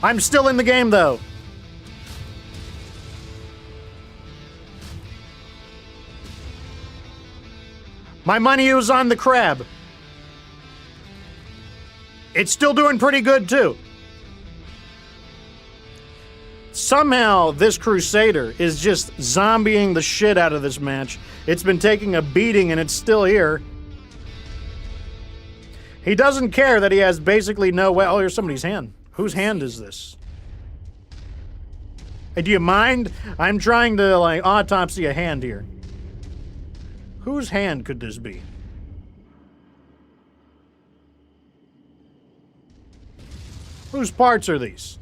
I'm still in the game, though. My money was on the Crab. It's still doing pretty good, too. Somehow, this Crusader is just zombieing the shit out of this match. It's been taking a beating, and it's still here. He doesn't care that he has basically no way. Oh, here's somebody's hand. Whose hand is this? Hey, do you mind? I'm trying to, like, autopsy a hand here. Whose hand could this be? Whose parts are these?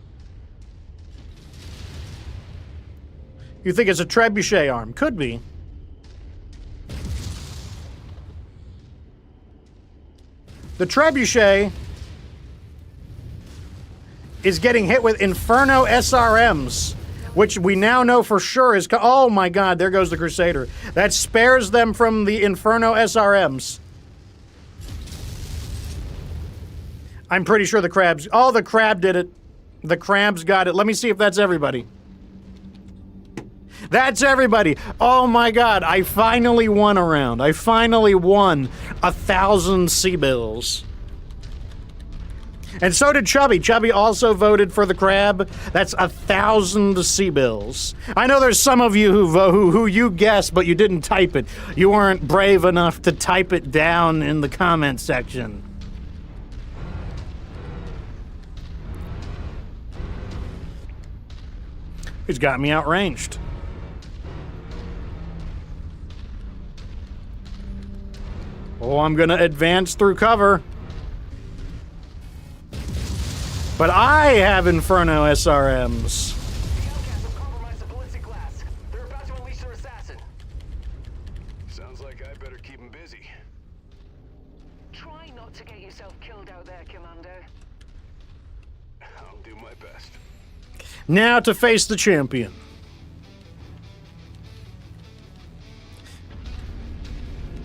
You think it's a trebuchet arm? Could be. The trebuchet is getting hit with Inferno SRMs, which we now know for sure is... Oh my god, there goes the Crusader. That spares them from the Inferno SRMs. I'm pretty sure the crabs... Oh, the crab did it. The crabs got it. Let me see if that's everybody. That's everybody. Oh my god, I finally won a round. I finally won 1,000 C-bills. And so did Chubby. Chubby also voted for the crab. That's 1,000 C-bills. I know there's some of you who you guessed, but you didn't type it. You weren't brave enough to type it down in the comment section. He's got me outranged. Oh, I'm gonna advance through cover. But I have Inferno SRMs. Sounds like I better keep him busy. Try not to get yourself killed out there, Commander. I'll do my best. Now to face the champion.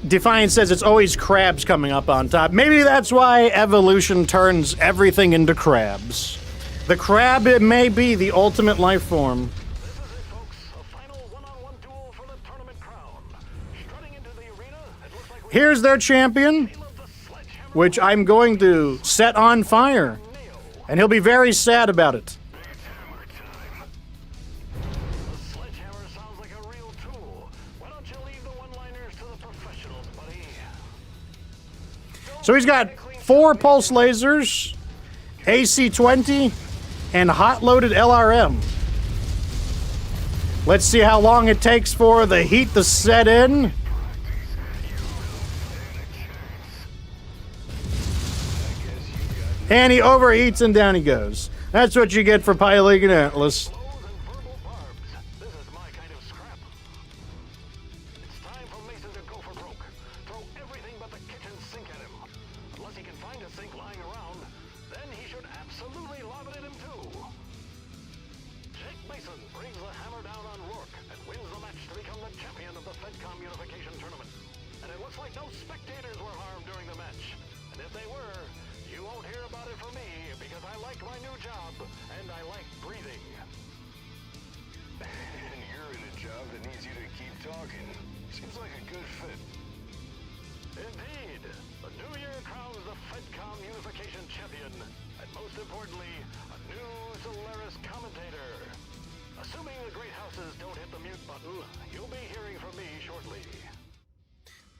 Defiant says it's always crabs coming up on top. Maybe that's why evolution turns everything into crabs. The crab, it may be the ultimate life form. Here's their champion, which I'm going to set on fire. And he'll be very sad about it. So he's got 4 pulse lasers, AC-20, and hot-loaded LRM. Let's see how long it takes for the heat to set in. And he overheats and down he goes. That's what you get for piloting an Atlas.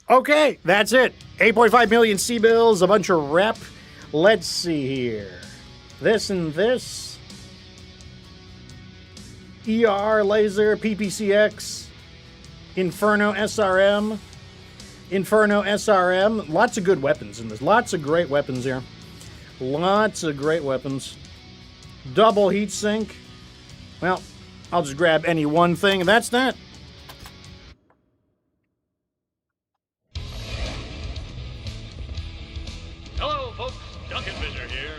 Okay, that's it. 8.5 million C-bills, a bunch of rep. Let's see here. This and this. ER laser, PPCX, Inferno SRM. Inferno SRM. Lots of good weapons in this. Lots of great weapons here. Lots of great weapons. Double heatsink. Well, I'll just grab any one thing, and that's that. Hello, folks. Duncan Fisher here,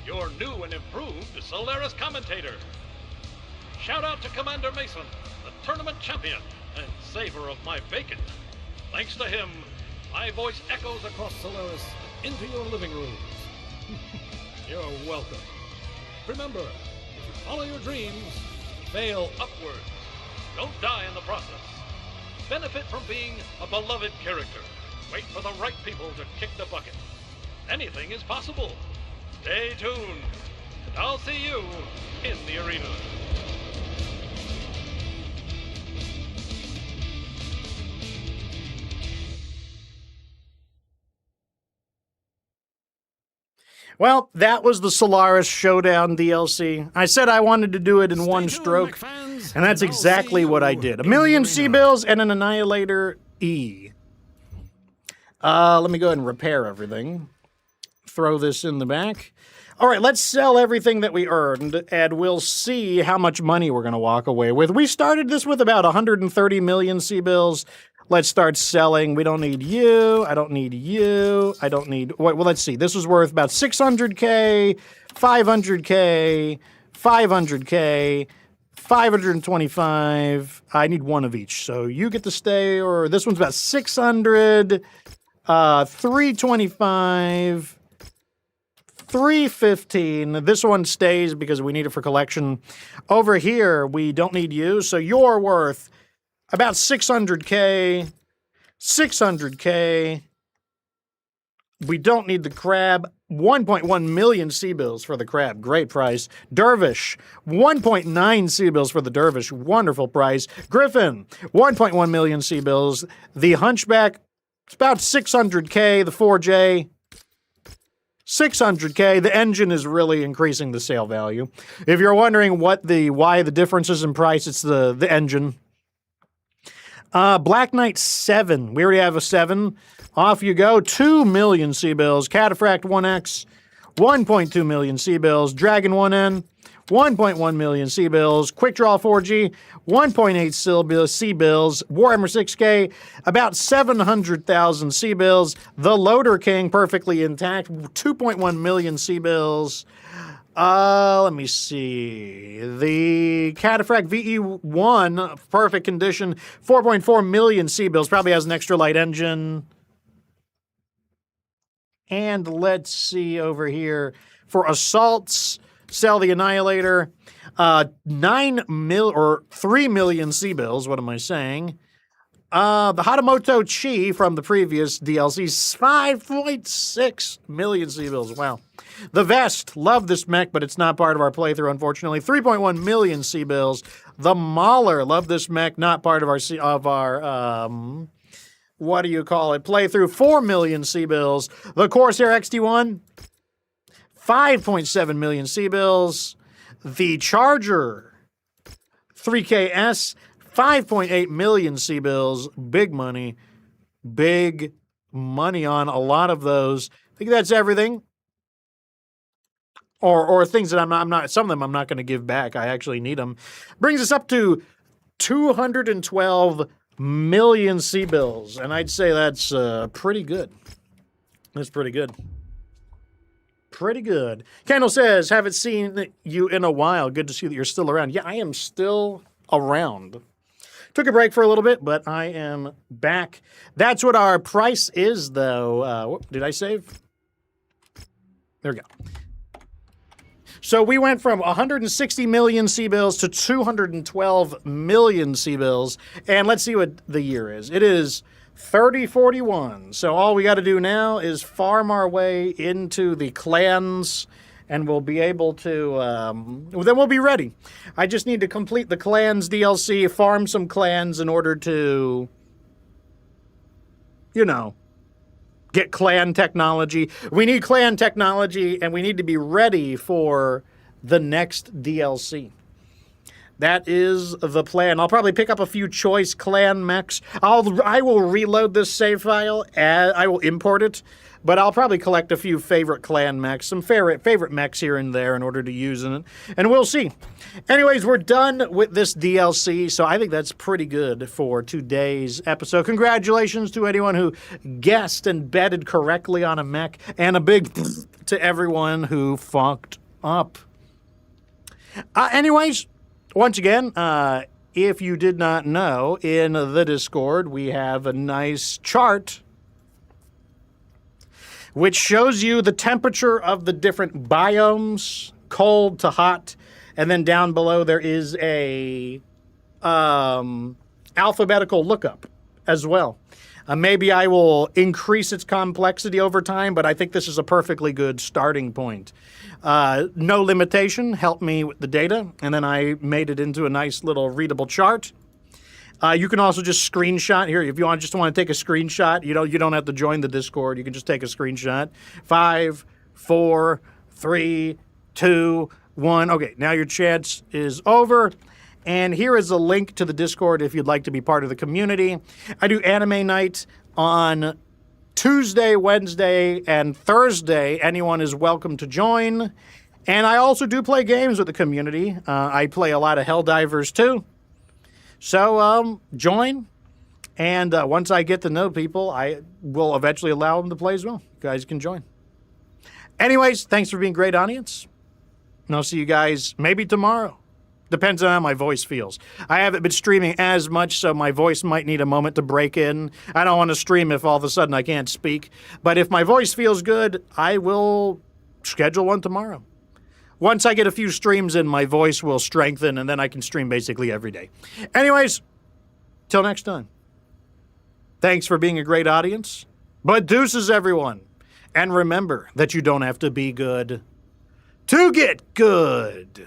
your new and improved Solaris commentator. Shout out to Commander Mason, the tournament champion and saver of my bacon. Thanks to him, my voice echoes across Solaris into your living rooms. You're welcome. Remember, if you follow your dreams, fail upwards. Don't die in the process. Benefit from being a beloved character. Wait for the right people to kick the bucket. Anything is possible. Stay tuned, and I'll see you in the arena. Well, that was the Solaris Showdown DLC. I said I wanted to do it in one stroke, and that's exactly what I did. 1 million C-bills and an Annihilator E. Let me go ahead and repair everything. throw this in the back. All right, let's sell everything that we earned, and we'll see how much money we're going to walk away with. We started this with about 130 million C-bills. Let's start selling. We don't need you. I don't need you. I don't need... Well, let's see. This was worth about 600K, 500K, 500K, 525. I need one of each. So you get to stay, or this one's about 600, 325, 315. This one stays because we need it for collection. Over here, we don't need you, so you're worth about 600K, 600K. We don't need the crab. 1.1 million C-bills for the crab. Great price. Dervish. 1.9 C-bills for the dervish. Wonderful price. Griffin. 1.1 million C-bills. The hunchback. It's about 600K. The 4J. 600K. The engine is really increasing the sale value. If you're wondering why the difference is in price, it's the engine. Black Knight 7. We already have a 7. Off you go. 2 million C-bills. Cataphract 1X. 1.2 million C-bills. Dragon 1N. 1.1 million C-bills. Quick Draw 4G. 1.8 C-bills. Warhammer 6K. About 700,000 C-bills. The Loader King, perfectly intact. 2.1 million C-bills. Let me see. The Cataphract VE1, perfect condition, 4.4 million C-bills. Probably has an extra light engine. And let's see over here. For assaults, sell the Annihilator. 3 million C-bills. What am I saying? The Hatamoto Chi from the previous DLC, 5.6 million C-bills. Wow. The Vest, love this mech, but it's not part of our playthrough, unfortunately. 3.1 million C-bills. The Mauler, love this mech, not part of our what do you call it? Playthrough, 4 million C-bills. The Corsair XT1, 5.7 million C-bills. The Charger, 3KS, 5.8 million C-bills. Big money. Big money on a lot of those. I think that's everything. Or things that I'm not, some of them I'm not going to give back. I actually need them. Brings us up to 212 million C-bills. And I'd say that's pretty good. That's pretty good. Pretty good. Kendall says, haven't seen you in a while. Good to see that you're still around. Yeah, I am still around. Took a break for a little bit, but I am back. That's what our price is, though. Did I save? There we go. So we went from 160 million C-bills to 212 million C-bills. And let's see what the year is. It is 3041. So all we got to do now is farm our way into the clans, and we'll be able to, then we'll be ready. I just need to complete the clans DLC, farm some clans in order to, you know, get clan technology. We need clan technology, and we need to be ready for the next DLC. That is the plan. I'll probably pick up a few choice clan mechs. I will reload this save file. I will import it, but I'll probably collect a few favorite clan mechs, some favorite mechs here and there in order to use in it, and we'll see. Anyways, we're done with this DLC, so I think that's pretty good for today's episode. Congratulations to anyone who guessed and betted correctly on a mech, and a big to everyone who fucked up. Anyways, once again, if you did not know, in the Discord, we have a nice chart which shows you the temperature of the different biomes, cold to hot, and then down below there is a alphabetical lookup as well. Maybe I will increase its complexity over time, but I think this is a perfectly good starting point. No limitation helped me with the data, and then I made it into a nice little readable chart. You can also just screenshot here. If you just want to take a screenshot, you don't have to join the Discord. You can just take a screenshot. 5, 4, 3, 2, 1. Okay, now your chance is over. And here is a link to the Discord if you'd like to be part of the community. I do anime night on Tuesday, Wednesday, and Thursday. Anyone is welcome to join. And I also do play games with the community. I play a lot of Helldivers too. So join. And once I get to know people, I will eventually allow them to play as well. You guys can join. Anyways, thanks for being a great audience. And I'll see you guys maybe tomorrow. Depends on how my voice feels. I haven't been streaming as much, so my voice might need a moment to break in. I don't want to stream if all of a sudden I can't speak. But if my voice feels good, I will schedule one tomorrow. Once I get a few streams in, my voice will strengthen, and then I can stream basically every day. Anyways, till next time. Thanks for being a great audience. But deuces, everyone. And remember that you don't have to be good to get good.